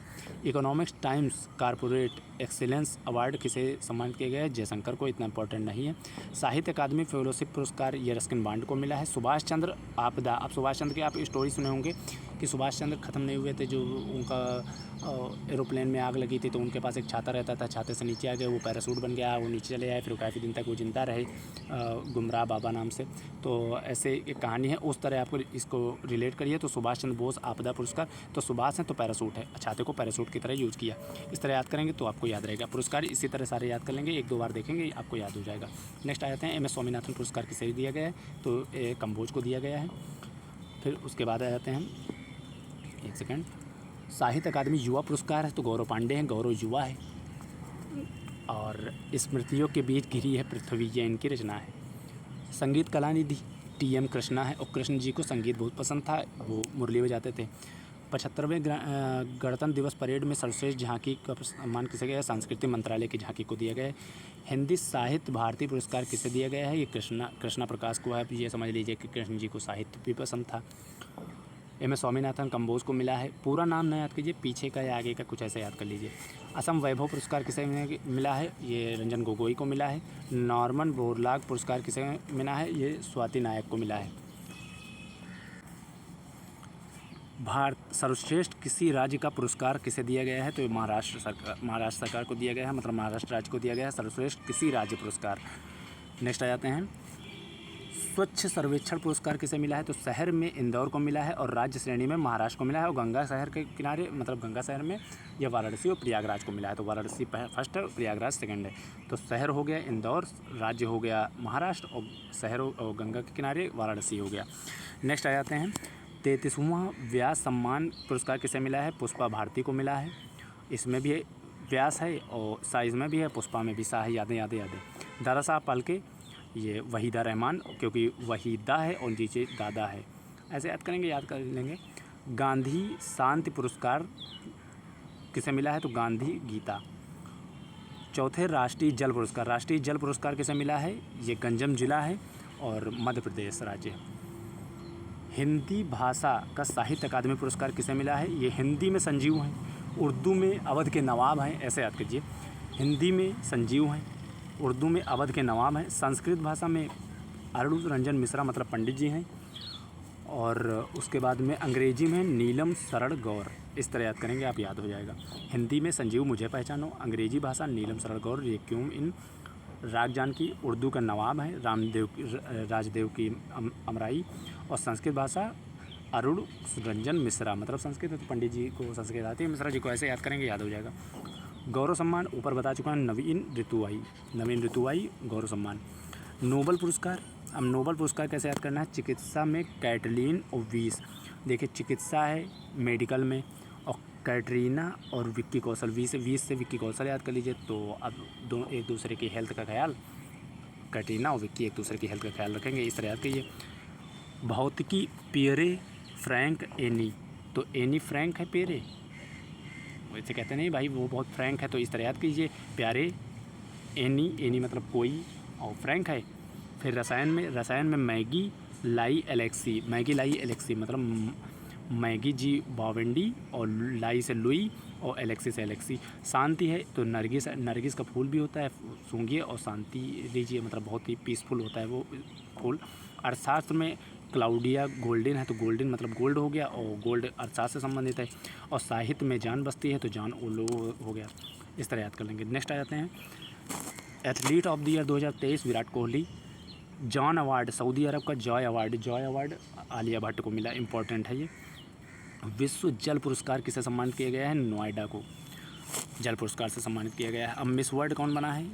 Economics Times corporate excellence award किसे सम्मानित किया गया है, जयशंकर को, इतना इंपॉर्टेंट नहीं है। साहित्य अकादमी फेलोशिप पुरस्कार ये रस्किन बॉन्ड को मिला है। सुभाष चंद्र आपदा, आप सुभाष चंद्र की आप स्टोरी सुने होंगे कि सुभाष चंद्र ख़त्म नहीं हुए थे, जो उनका एरोप्लेन में आग लगी थी, तो उनके पास एक छाता रहता था, छाते से नीचे आ गए, वो पैरासूट बन गया, वो नीचे चले आए, फिर काफ़ी दिन तक वो जिंदा रहे, गुमराह बाबा नाम से। तो ऐसे एक कहानी है, उस तरह आपको इसको रिलेट करिए। तो सुभाष चंद्र बोस आपदा पुरस्कार, तो सुभाष है तो पैरासूट है, छाते को पैरासूट की तरह यूज़ किया। इस तरह याद करेंगे तो आपको याद रहेगा। पुरस्कार इसी तरह सारे याद कर लेंगे, 1-2 बार देखेंगे आपको याद हो जाएगा। नेक्स्ट आ जाते हैं MS स्वामीनाथन पुरस्कार किसे दिया गया है, तो कंबोज को दिया गया है। फिर उसके बाद आ जाते हैं, एक सेकेंड, साहित्य अकादमी युवा पुरस्कार है, तो गौरव पांडे हैं, गौरव युवा है। और स्मृतियों के बीच घिरी है पृथ्वी, ये इनकी रचना है। संगीत कला निधि टी.एम. कृष्णा है, और कृष्ण जी को संगीत बहुत पसंद था, वो मुरली बजाते थे। 75वें गणतंत्र दिवस परेड में सर्वश्रेष्ठ झांकी का सम्मान किसे गया है? संस्कृति मंत्रालय की झांकी को दिया गया है। हिंदी साहित्य भारती पुरस्कार किसे दिया गया है? ये कृष्णा प्रकाश को है। ये समझ लीजिए कि कृष्ण जी को साहित्य भी पसंद था। एम एस स्वामीनाथन कंबोज को मिला है। पूरा नाम न याद कीजिए, पीछे का या आगे का कुछ ऐसा याद कर लीजिए। असम वैभव पुरस्कार किसे मिला है? ये रंजन गोगोई को मिला है। नॉर्मन बोरलाग पुरस्कार किसे मिला है? ये स्वाति नायक को मिला है। भारत सर्वश्रेष्ठ किसी राज्य का पुरस्कार किसे दिया गया है? तो महाराष्ट्र सरकार को दिया गया है, मतलब महाराष्ट्र राज्य को दिया गया है सर्वश्रेष्ठ किसी राज्य पुरस्कार। नेक्स्ट आ जाते हैं, स्वच्छ सर्वेक्षण पुरस्कार किसे मिला है? तो शहर में इंदौर को मिला है, और राज्य श्रेणी में महाराष्ट्र को मिला है, और गंगा शहर के किनारे मतलब गंगा शहर में यह वाराणसी और प्रयागराज को मिला है। तो वाराणसी फर्स्ट है और प्रयागराज सेकंड है। तो शहर हो गया इंदौर, राज्य हो गया महाराष्ट्र, और शहर और गंगा के किनारे वाराणसी हो गया। नेक्स्ट आ जाते हैं, 33वां व्यास सम्मान पुरस्कार किसे मिला है? पुष्पा भारती को मिला है। इसमें भी व्यास है और साइज़ में भी है, पुष्पा में भी सा है। यादें दादा साहब फाल्के, ये वहीदा रहमान, क्योंकि वहीदा है और नीचे दादा है, ऐसे याद करेंगे, याद कर लेंगे। गांधी शांति पुरस्कार किसे मिला है? तो गांधी गीता। चौथे राष्ट्रीय जल पुरस्कार किसे मिला है? ये गंजम जिला है और मध्य प्रदेश राज्य है। हिंदी भाषा का साहित्य अकादमी पुरस्कार किसे मिला है? ये हिंदी में संजीव हैं, उर्दू में अवध के नवाब हैं, ऐसे याद कीजिए। हिंदी में संजीव हैं, उर्दू में अवध के नवाब हैं। संस्कृत भाषा में अरुण रंजन मिश्रा मतलब पंडित जी हैं, और उसके बाद में अंग्रेजी में नीलम शरण गौर। इस तरह याद करेंगे, आप याद हो जाएगा। हिंदी में संजीव मुझे पहचानो, अंग्रेजी भाषा नीलम शरण गौर, रेक्यूम इन राग जानकी, उर्दू का नवाब है राजदेव की अमराई, और संस्कृत भाषा अरुण रंजन मिश्रा मतलब संस्कृत, तो पंडित जी को संस्कृत आती है, मिश्रा जी को, ऐसे याद करेंगे, याद हो जाएगा। गौरव सम्मान ऊपर बता चुका है, नवीन ऋतुआई गौरव सम्मान। नोबल पुरस्कार कैसे याद करना है? चिकित्सा में कैटलीन और वीस, देखिए चिकित्सा है मेडिकल में, और कैटरीना और विक्की कौशल, वीस से विक्की कौशल याद कर लीजिए। तो अब दोनों एक दूसरे की हेल्थ का ख्याल, कैटरीना और विक्की एक दूसरे की हेल्थ का ख्याल रखेंगे, इस तरह याद करिए। भौतिकी पियरे फ्रैंक एनी, तो एनी फ्रैंक है पियरे, वैसे कहते नहीं भाई वो बहुत फ्रैंक है, तो इस तरह याद कीजिए। प्यारे, एनी मतलब कोई, और फ्रैंक है। फिर रसायन में मैगी लाई एलेक्सी मतलब मैगी जी बावेंडी, और लाई से लुई, और एलेक्सी से एलेक्सी। शांति है तो नरगिस का फूल भी होता है, सूंघिए और शांति लीजिए, मतलब बहुत ही पीसफुल होता है वो फूल। अर्थशास्त्र में क्लाउडिया गोल्डन है, तो गोल्डन मतलब गोल्ड हो गया, और गोल्ड अर्थशास्त्र से संबंधित है। और साहित्य में जान बसती है, तो जान ओलो हो गया, इस तरह याद कर लेंगे। नेक्स्ट आ जाते हैं, athlete of the year 2023 Virat Kohli. Joy award Saudi Arab का जॉय अवार्ड आलिया भट्ट को मिला, इंपॉर्टेंट है ये। विश्व जल पुरस्कार किसे सम्मानित किया गया है? नोएडा को जल पुरस्कार से सम्मानित किया गया है। अब मिस वर्ल्ड कौन बना है?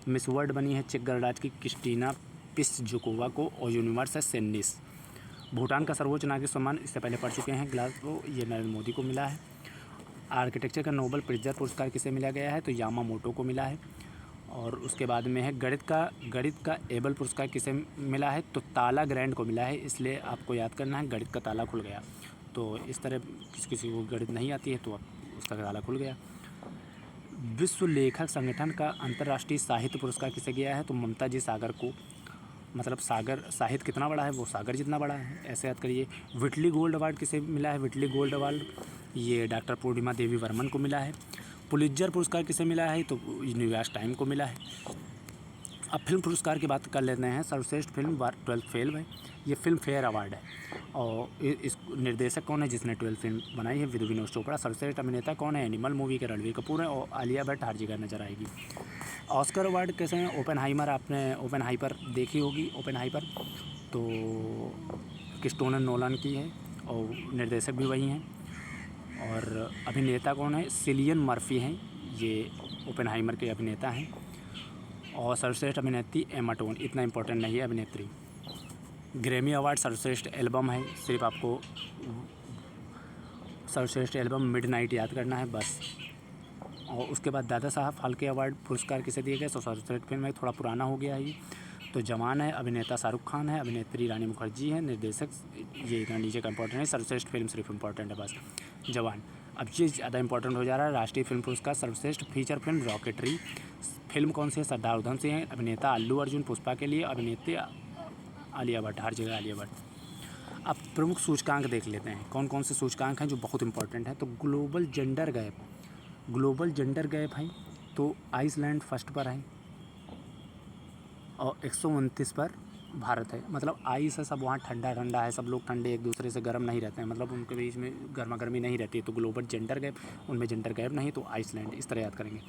मिस वर्ल्ड बनी है चेक गणराज्य की क्रिस्टीना पिस्जुकोवा को, और यूनिवर्स है सेनिस। भूटान का सर्वोच्च नागरिक सम्मान इससे पहले पढ़ चुके हैं, ग्लासगो, ये नरेंद्र मोदी को मिला है। आर्किटेक्चर का नोबल प्रिज़र पुरस्कार किसे मिला गया है? तो यामामोटो को मिला है। और उसके बाद में है गणित का एबल पुरस्कार किसे मिला है? तो ताला ग्रैंड को मिला है, इसलिए आपको याद करना है गणित का ताला खुल गया। तो इस तरह किसी को गणित नहीं आती है तो उसका ताला खुल गया। विश्व लेखक संगठन का अंतर्राष्ट्रीय साहित्य पुरस्कार किसे गया है? तो ममता जी सागर को, मतलब सागर साहित्य कितना बड़ा है? वो सागर जितना बड़ा है, ऐसे याद करिए। व्हिटली गोल्ड अवार्ड किसे मिला है? व्हिटली गोल्ड अवार्ड ये डॉक्टर पूर्णिमा देवी वर्मन को मिला है। पुलित्जर पुरस्कार किसे मिला है? तो न्यूयॉर्क टाइम को मिला है। अब फिल्म पुरस्कार की बात कर लेते हैं। सर्वश्रेष्ठ फिल्म 12th फेल है, ये फिल्म फेयर अवार्ड है। और इस निर्देशक कौन है जिसने 12th फिल्म बनाई है? विनोद चोपड़ा। सर्वश्रेष्ठ अभिनेता कौन है? एनिमल मूवी के रणवीर कपूर है, और आलिया भट्ट हर जगह नजर आएगी। ऑस्कर अवार्ड कैसे हैं? ओपेनहाइमर, आपने ओपेनहाइपर देखी होगी, ओपेनहाइपर तो क्रिस्टोफर नोलन की है, और निर्देशक भी वही हैं। और अभिनेता कौन है? सिलियन मर्फी हैं, ये ओपेनहाइमर के अभिनेता हैं। और सर्वश्रेष्ठ अभिनेत्री एमा स्टोन, इतना इम्पोर्टेंट नहीं है अभिनेत्री। ग्रैमी अवार्ड सर्वश्रेष्ठ एल्बम है, सिर्फ आपको सर्वश्रेष्ठ एल्बम मिडनाइट याद करना है बस। और उसके बाद दादा साहब फाल्के अवार्ड पुरस्कार किसे दिए गए? तो सर्वश्रेष्ठ फिल्म है, थोड़ा पुराना हो गया है ये। तो जवान है, अभिनेता शाहरुख खान है, अभिनेत्री रानी मुखर्जी है, निर्देशक ये इतना नीचे का इंपॉर्टेंट है, सर्वश्रेष्ठ फिल्म सिर्फ इंपॉर्टेंट है बस, जवान। अब ये ज़्यादा इंपॉर्टेंट हो जा रहा है। राष्ट्रीय फिल्म पुरस्कार सर्वश्रेष्ठ फीचर फिल्म रॉकेटरी, फिल्म कौन सी है? सरदार उधम सिंह है, अभिनेता अल्लू अर्जुन पुष्पा के लिए, अभिनेत्री आलिया भट्ट, हर जगह आलिया भट्ट। अब प्रमुख सूचकांक देख लेते हैं, कौन कौन से सूचकांक हैं जो बहुत इंपॉर्टेंट है। तो ग्लोबल जेंडर गैप है, तो आइसलैंड फर्स्ट पर है और 129 पर भारत है। मतलब आइस है, सब वहाँ ठंडा ठंडा है, सब लोग ठंडे, एक दूसरे से गर्म नहीं रहते हैं, मतलब उनके बीच में गर्मा गर्मी नहीं रहती है। तो ग्लोबल जेंडर गैप, उनमें जेंडर गैप नहीं, तो आइसलैंड, इस तरह याद करेंगे।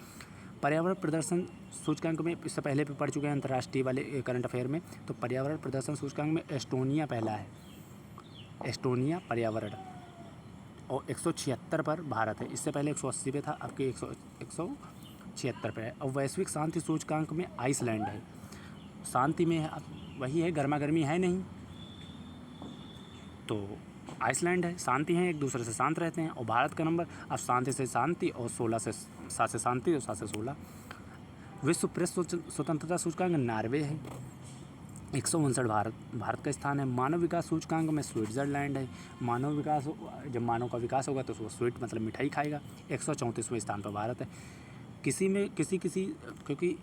पर्यावरण प्रदर्शन सूचकांक में इससे पहले भी पढ़ चुके हैं अंतर्राष्ट्रीय वाले करंट अफेयर में। तो पर्यावरण प्रदर्शन सूचकांक में एस्टोनिया पहला है, एस्टोनिया पर्यावरण, और 176 पर भारत है। इससे पहले 180 पे था, अब के 176 पे है। और वैश्विक शांति सूचकांक में आइसलैंड है, शांति में है, अब वही है, गर्मा गर्मी है नहीं, तो आइसलैंड है, शांति है, एक दूसरे से शांत रहते हैं। और भारत का नंबर अब शांति से शांति और 7 से शांति और 7 से 16। विश्व प्रेस स्वतंत्रता सूचकांक नॉर्वे है, 159 भारत का स्थान है। मानव विकास सूचकांक में स्विट्ज़रलैंड है, मानव विकास, जब मानव का विकास होगा तो वो स्वीट मतलब मिठाई खाएगा, 134वें स्थान पर भारत है। क्योंकि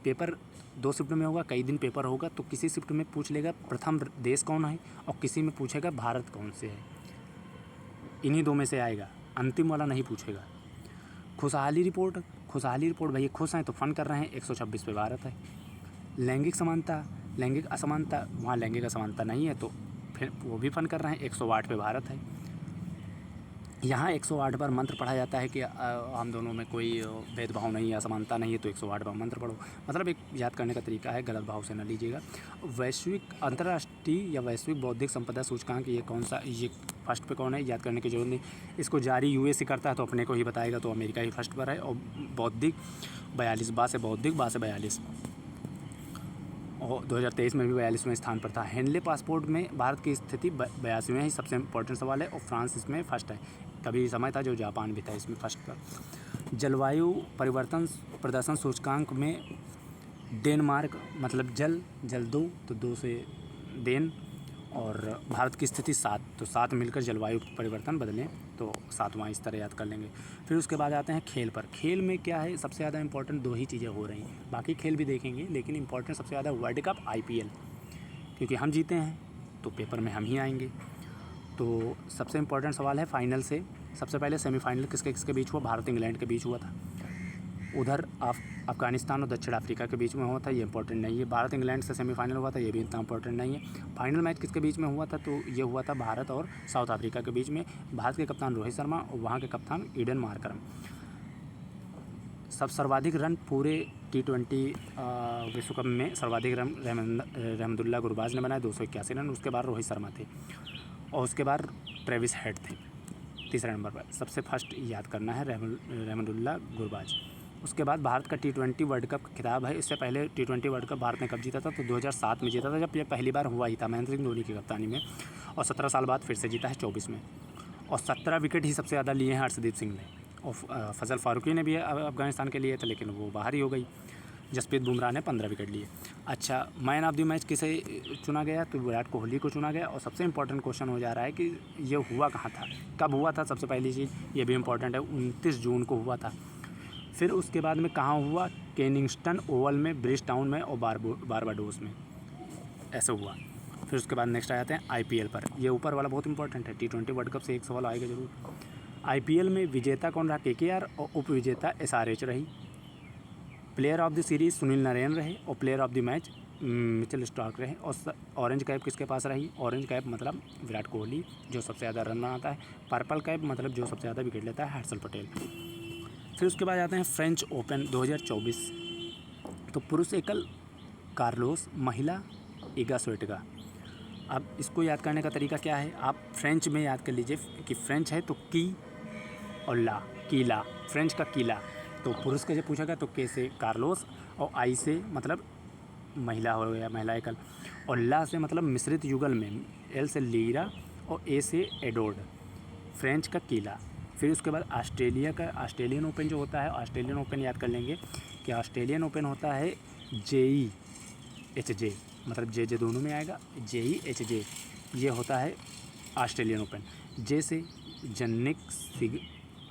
पेपर 2 शिफ्ट में होगा, कई दिन पेपर होगा, तो किसी शिफ्ट में पूछ लेगा प्रथम देश कौन है, और किसी में पूछेगा भारत कौन से है, इन्हीं 2 में से आएगा, अंतिम वाला नहीं पूछेगा। खुशहाली रिपोर्ट भैया खुश हैं तो फन कर रहे हैं, 126 पे भारत है। लैंगिक असमानता, वहाँ लैंगिक असमानता नहीं है, तो फिर वो भी फन कर रहे हैं, 108 पे भारत है। यहाँ 108 बार मंत्र पढ़ा जाता है कि हम दोनों में कोई भेदभाव नहीं है, असमानता नहीं है, तो 108 बार मंत्र पढ़ो, मतलब एक याद करने का तरीका है, गलत भाव से न लीजिएगा। अंतर्राष्ट्रीय या वैश्विक बौद्धिक संपदा सूचकांक, ये कौन सा, ये फर्स्ट पे कौन है, याद करने की जरूरत नहीं। इसको जारी यूएस करता है तो अपने को ही बताएगा, तो अमेरिका ही फर्स्ट पर है। और बौद्धिक 42, बा से 42, और 2023 में भी 42वें स्थान पर था। हेनले पासपोर्ट में भारत की स्थिति 82वें है, सबसे इम्पोर्टेंट सवाल है, और फ्रांस इसमें फर्स्ट है। कभी समय था जो जापान भी था इसमें फर्स्ट पर। जलवायु परिवर्तन प्रदर्शन सूचकांक में डेनमार्क, मतलब जल 2, तो 2 से देन, और भारत की स्थिति 7, तो 7 मिलकर जलवायु परिवर्तन बदलें, तो 7वां, इस तरह याद कर लेंगे। फिर उसके बाद आते हैं खेल पर। खेल में क्या है, सबसे ज़्यादा इंपॉर्टेंट 2 ही चीज़ें हो रही हैं, बाकी खेल भी देखेंगे, लेकिन इंपॉर्टेंट सबसे ज़्यादा वर्ल्ड कप, IPL, क्योंकि हम जीते हैं तो पेपर में हम ही आएंगे। तो सबसे इम्पोर्टेंट सवाल है फाइनल से। सबसे पहले सेमीफाइनल किसके बीच हुआ, भारत इंग्लैंड के बीच हुआ था। उधर अफगानिस्तान और दक्षिण अफ्रीका के बीच में हुआ था, ये इंपॉर्टेंट नहीं है। भारत इंग्लैंड से सेमीफाइनल हुआ था, ये भी इतना इंपॉर्टेंट नहीं है। फाइनल मैच किसके बीच में हुआ था, तो ये हुआ था भारत और साउथ अफ्रीका के बीच में। भारत के कप्तान रोहित शर्मा और वहाँ के कप्तान ईडन मार्करम। सर्वाधिक रन पूरे T20 विश्व कप में सर्वाधिक रन रहमतुल्लाह गुरबाज ने बनाए, 281 रन। उसके बाद रोहित शर्मा थे, और उसके बाद ट्रेविस हेड थे तीसरे नंबर पर। सबसे फर्स्ट याद करना है रहमतुल्लाह गुरबाज। उसके बाद भारत का T20 वर्ल्ड कप का खिताब है। इससे पहले T20 वर्ल्ड कप भारत ने कब जीता था, तो 2007 में जीता था, जब ये पहली बार हुआ ही था महेंद्र सिंह धोनी की कप्तानी में, और 17 साल बाद फिर से जीता है 24 में। और 17 विकेट ही सबसे ज़्यादा लिए हैं हर्षदीप सिंह ने, और फजल फारूकी ने भी अफगानिस्तान के लिए थे, लेकिन वो बाहर ही हो गई। जसप्रीत बुमराह ने 15 विकेट लिए। अच्छा, मैन ऑफ द मैच किसे चुना गया, तो विराट कोहली को चुना गया। और सबसे इंपॉर्टेंट क्वेश्चन हो जा रहा है कि ये हुआ कहाँ था, कब हुआ था, सबसे पहली चीज़ ये भी इंपॉर्टेंट है, 29 जून को हुआ था। फिर उसके बाद में कहाँ हुआ, केनिंगस्टन ओवल में, ब्रिज टाउन में, और बारबाडोस में, ऐसे हुआ। फिर उसके बाद नेक्स्ट आ जाते हैं IPL पर। ये ऊपर वाला बहुत इंपॉर्टेंट है, T20 वर्ल्ड कप से एक सवाल आएगा जरूर। IPL में विजेता कौन रहा, KKR, और उप विजेता SRH रही। Player of the series Sunil Narine रहे, और player of the match Mitchell Starc रहे। और ऑरेंज कैप किसके पास रही, ऑरेंज कैप मतलब विराट कोहली, जो सबसे ज़्यादा रन बनाता है। पर्पल कैप मतलब जो सबसे ज़्यादा विकेट लेता है, हर्षल पटेल। फिर उसके बाद आते हैं फ्रेंच ओपन 2024। तो पुरुष एकल कार्लोस, महिला ईगा स्विएटेका। अब इसको याद करने का तरीका क्या है, आप फ्रेंच में याद कर लीजिए कि फ्रेंच है तो की और ला, कीला, फ्रेंच का कीला। तो पुरुष का जब पूछा गया तो के से कार्लोस, और आई से मतलब महिला हो गया, महिला एकल, और ला से मतलब मिश्रित युगल में, एल से लीरा और ए से एडोर्ड, फ्रेंच का कीला। फिर उसके बाद ऑस्ट्रेलिया का ऑस्ट्रेलियन ओपन जो होता है, ऑस्ट्रेलियन ओपन याद कर लेंगे कि ऑस्ट्रेलियन ओपन होता है JE HJ, मतलब जे दोनों में आएगा, JE HJ। ये होता है ऑस्ट्रेलियन ओपन। जे से जन्निक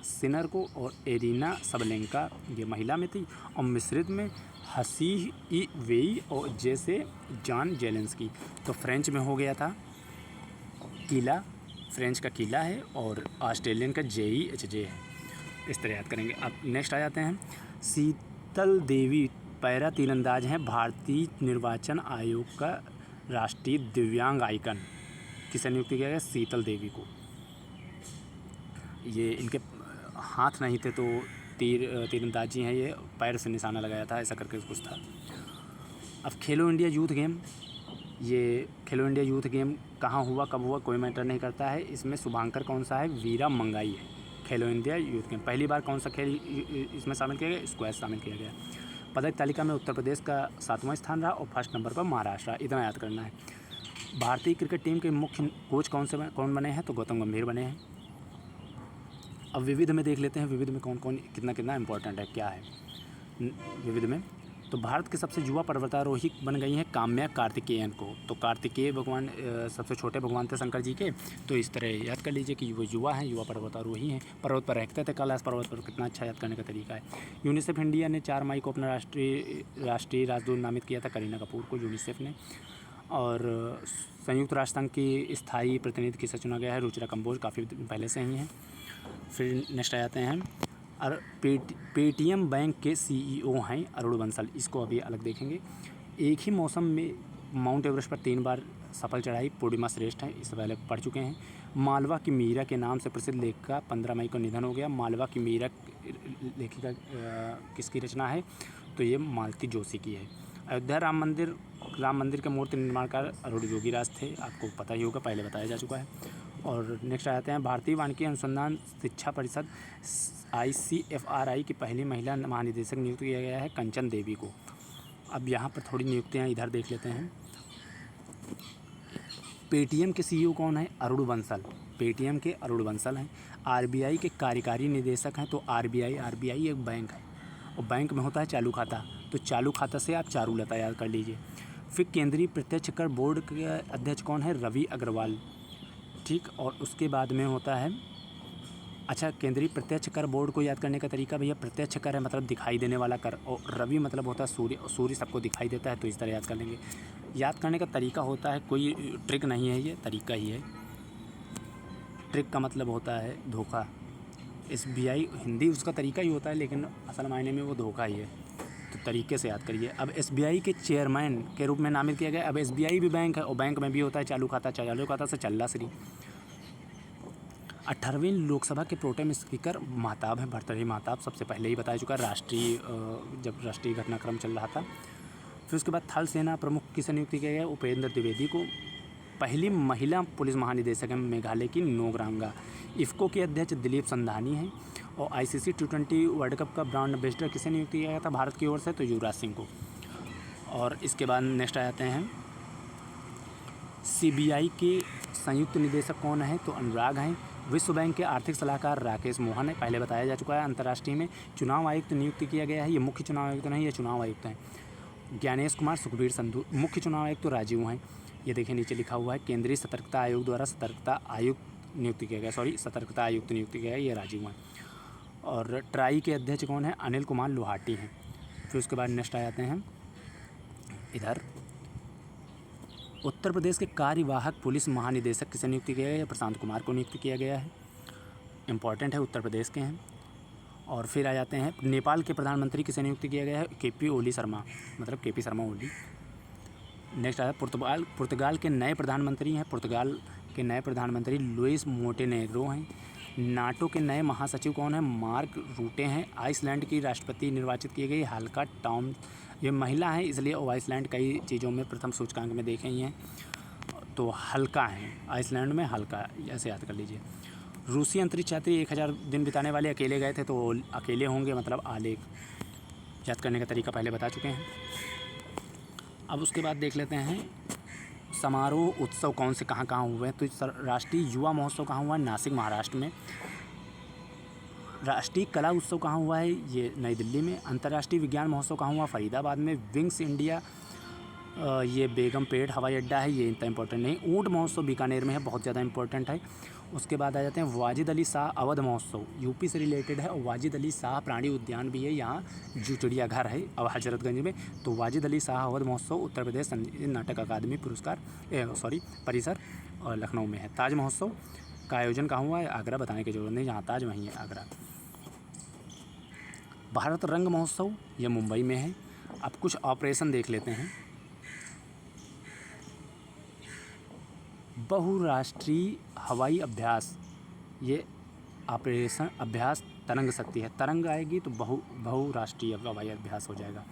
सिनर को और एरिना सबलेंका, ये महिला में थी, और मिश्रित में हसीह ई वेई, और जे से जॉन जेलेंस्की। तो फ्रेंच में हो गया था किला, फ्रेंच का किला है, और ऑस्ट्रेलियन का JE HJ है। इस तरह याद करेंगे। अब नेक्स्ट आ जाते हैं, शीतल देवी पैरा तीरंदाज हैं, भारतीय निर्वाचन आयोग का राष्ट्रीय दिव्यांग आइकन। किसे नियुक्त किया गया? शीतल देवी को। ये इनके हाथ नहीं थे तो तीरंदाजी हैं, ये पैर से निशाना लगाया था, ऐसा करके कुछ था। अब खेलो इंडिया यूथ गेम, ये खेलो इंडिया यूथ गेम कहाँ हुआ, कब हुआ, कोई मैटर नहीं करता है। इसमें शुभांकर कौन सा है? वीरा मंगाई है। खेलो इंडिया यूथ गेम पहली बार कौन सा खेल इसमें शामिल किया गया? स्क्वैश शामिल किया गया। पदक तालिका में उत्तर प्रदेश का 7वां स्थान रहा, और फर्स्ट नंबर पर महाराष्ट्र। इतना याद करना है। भारतीय क्रिकेट टीम के मुख्य कोच कौन बने हैं? तो गौतम गंभीर बने हैं। अब विविध में देख लेते हैं, विविध में कौन कौन कितना इंपॉर्टेंट है, क्या है विविध में। तो भारत के सबसे युवा पर्वतारोही बन गई हैं काम्या कार्तिकेयन को। तो कार्तिकेय भगवान सबसे छोटे भगवान थे शंकर जी के, तो इस तरह याद कर लीजिए कि वो युवा हैं, युवा पर्वतारोही हैं। पर्वत पर रहते थे, कैलाश पर्वत पर, कितना अच्छा याद करने का तरीका है। यूनिसेफ इंडिया ने 4 मई को अपना राष्ट्रीय राजदूत नामित किया था, करीना कपूर को, यूनिसेफ ने। और संयुक्त राष्ट्र संघ की स्थायी प्रतिनिधि किसे चुना गया है? रुचिरा कंबोज, काफ़ी पहले से ही हैं। फिर नेक्स्ट आ जाते हैं, और पेटीएम बैंक के CEO हैं अरुण बंसल, इसको अभी अलग देखेंगे। एक ही मौसम में माउंट एवरेस्ट पर 3 बार सफल चढ़ाई पूर्णिमा श्रेष्ठ हैं, इससे पहले पढ़ चुके हैं। मालवा की मीरा के नाम से प्रसिद्ध लेखिका 15 मई को निधन हो गया। मालवा की मीरा लेखिका किसकी रचना है? तो ये मालती जोशी की है। अयोध्या राम मंदिर के मूर्ति निर्माणकार अरुण योगीराज थे, आपको पता ही होगा, पहले बताया जा चुका है। और नेक्स्ट आ जाते हैं, भारतीय वानिकी अनुसंधान शिक्षा परिषद ICFRI की पहली महिला महानिदेशक नियुक्त किया गया है कंचन देवी को। अब यहाँ पर थोड़ी नियुक्तियाँ इधर देख लेते हैं। पेटीएम के CEO कौन है? अरुण बंसल। पेटीएम के अरुण बंसल हैं। RBI के कार्यकारी निदेशक हैं। तो RBI एक बैंक है, और बैंक में होता है चालू खाता, तो चालू खाता से आप चारुलता याद कर लीजिए। फिर केंद्रीय प्रत्यक्ष कर बोर्ड के अध्यक्ष कौन है? रवि अग्रवाल, ठीक। और उसके बाद में होता है, अच्छा, केंद्रीय प्रत्यक्ष कर बोर्ड को याद करने का तरीका भैया, प्रत्यक्ष कर है मतलब दिखाई देने वाला कर, और रवि मतलब होता है सूर्य, सूर्य सबको दिखाई देता है, तो इस तरह याद कर लेंगे। याद करने का तरीका होता है, कोई ट्रिक नहीं है, ये तरीका ही है। ट्रिक का मतलब होता है धोखा। SBI हिंदी उसका तरीका ही होता है, लेकिन असल मायने में वो धोखा ही है, तो तरीके से याद करिए। अब SBI के चेयरमैन के रूप में नामित किया गया। अब SBI भी बैंक है, और बैंक में भी होता है चालू खाता, चालू खाता से चल्ला श्री। 18वीं लोकसभा के प्रोटेम स्पीकर महताब हैं, भर्तृहरि महताब, सबसे पहले ही बताया चुका है, जब राष्ट्रीय घटनाक्रम चल रहा था। फिर उसके बाद थल सेना प्रमुख किसे नियुक्त किया गया? उपेंद्र द्विवेदी को। पहली महिला पुलिस महानिदेशक है मेघालय की नोगरांगा। इफ़को के अध्यक्ष दिलीप संधानी हैं। और ICC T20 वर्ल्ड कप का ब्रांड एम्बेसडर किसे नियुक्त किया गया था भारत की ओर से? तो युवराज सिंह को। और इसके बाद नेक्स्ट आ जाते हैं, CBI के संयुक्त निदेशक कौन है? तो अनुराग हैं। विश्व बैंक के आर्थिक सलाहकार राकेश मोहन है, पहले बताया जा चुका है। अंतर्राष्ट्रीय में चुनाव आयुक्त नियुक्त किया गया है, ये मुख्य चुनाव आयुक्त नहीं, ये चुनाव आयुक्त हैं। ज्ञानेश कुमार सुखबीर संधू। मुख्य चुनाव आयुक्त तो राजीव हैं, ये देखिए नीचे लिखा हुआ है। केंद्रीय सतर्कता आयोग द्वारा सतर्कता आयुक्त नियुक्त किया गया, ये राजीव हैं। और ट्राई के अध्यक्ष कौन है? अनिल कुमार लोहाटी हैं। फिर उसके बाद नेक्स्ट आ जाते हैं इधर, उत्तर प्रदेश के कार्यवाहक पुलिस महानिदेशक किसे नियुक्त किया गया है? प्रशांत कुमार को नियुक्त किया गया है, इम्पॉर्टेंट है, उत्तर प्रदेश के हैं। और फिर आ जाते हैं, नेपाल के प्रधानमंत्री किसे नियुक्त किया गया है? KP ओली शर्मा, मतलब KP शर्मा ओली। नेक्स्ट आया पुर्तगाल के नए प्रधानमंत्री हैं, पुर्तगाल के नए प्रधानमंत्री लुइस मोंटेनेग्रो हैं। नाटो के नए महासचिव कौन हैं? मार्क रूटे हैं। आइसलैंड की राष्ट्रपति निर्वाचित की गई हाल्का टॉम, ये महिला है, इसलिए आइसलैंड कई चीज़ों में प्रथम सूचकांक में देखे ही हैं, तो हल्का हैं, आइसलैंड में हल्का, ऐसे याद कर लीजिए। रूसी अंतरिक्ष यात्री 1000 दिन बिताने वाले अकेले गए थे, तो अकेले होंगे मतलब आलेख, याद करने का तरीका पहले बता चुके हैं। अब उसके बाद देख लेते हैं समारोह उत्सव कौन से कहाँ हुए हैं। तो राष्ट्रीय युवा महोत्सव कहाँ हुआ है? नासिक महाराष्ट्र में। राष्ट्रीय कला उत्सव कहाँ हुआ है? ये नई दिल्ली में। अंतर्राष्ट्रीय विज्ञान महोत्सव कहाँ हुआ? फरीदाबाद में। विंग्स इंडिया ये बेगमपेट हवाई अड्डा है, ये इतना इंपॉर्टेंट नहीं। ऊँट महोत्सव बीकानेर में है, बहुत ज़्यादा इंपॉर्टेंट है। उसके बाद आ जाते हैं वाजिद अली शाह अवध महोत्सव, यूपी से रिलेटेड है। और वाजिद अली शाह प्राणी उद्यान भी है यहाँ, जो चिड़ियाघर है अब हजरतगंज में। तो वाजिद अली शाह अवध महोत्सव उत्तर प्रदेश नाटक अकादमी पुरस्कार परिसर और लखनऊ में है। ताज महोत्सव का आयोजन कहाँ हुआ है? आगरा, बताने की जरूरत नहीं, जहाँ ताज वहीं है आगरा। भारत रंग महोत्सव ये मुंबई में है। अब कुछ ऑपरेशन देख लेते हैं। बहुराष्ट्रीय हवाई अभ्यास, ये ऑपरेशन अभ्यास तरंग शक्ति है। तरंग आएगी तो बहुराष्ट्रीय हवाई अभ्यास हो जाएगा।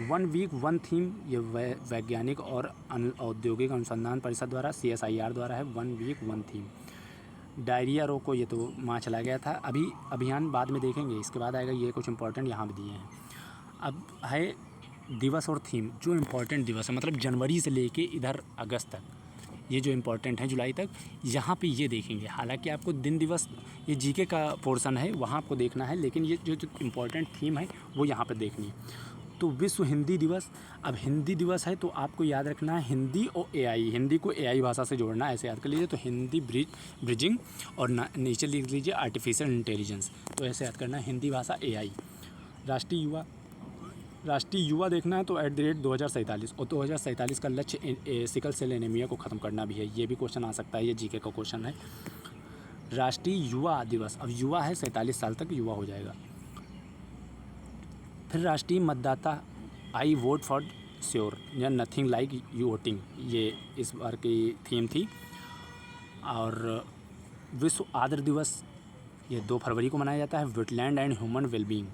1 वीक 1 थीम, ये वैज्ञानिक और औद्योगिक अनुसंधान परिषद द्वारा CSIR द्वारा है। 1 वीक 1 थीम। डायरिया रोको, ये तो माँ चला गया था, अभी अभियान बाद में देखेंगे। इसके बाद आएगा, ये कुछ इंपॉर्टेंट यहाँ भी दिए हैं। अब है दिवस और थीम, जो इम्पोर्टेंट दिवस है, मतलब जनवरी से लेके इधर अगस्त तक, ये जो इम्पोर्टेंट है जुलाई तक, यहाँ पे ये देखेंगे। हालांकि आपको दिन दिवस, ये जीके का पोर्शन है, वहाँ आपको देखना है, लेकिन ये जो इम्पोर्टेंट थीम है वो यहाँ पे देखनी है। तो विश्व हिंदी दिवस, अब हिंदी दिवस है तो आपको याद रखना है हिंदी और AI, हिंदी को AI भाषा से जोड़ना है, ऐसे याद कर लीजिए। तो हिंदी ब्रिजिंग, और नीचे लिख लीजिए आर्टिफिशियल इंटेलिजेंस, तो ऐसे याद करना है हिंदी भाषा AI। राष्ट्रीय युवा देखना है तो @2047, और 2047 का लक्ष्य सिकल सेल एनीमिया को ख़त्म करना भी है। ये भी क्वेश्चन आ सकता है, ये जीके का क्वेश्चन है। राष्ट्रीय युवा दिवस, अब युवा है 47 साल तक युवा हो जाएगा। फिर राष्ट्रीय मतदाता, आई वोट फॉर श्योर या नथिंग लाइक यू वोटिंग, ये इस बार की थीम थी। और विश्व आर्द्र दिवस, ये 2 फरवरी को मनाया जाता है। Wetland and human wellbeing.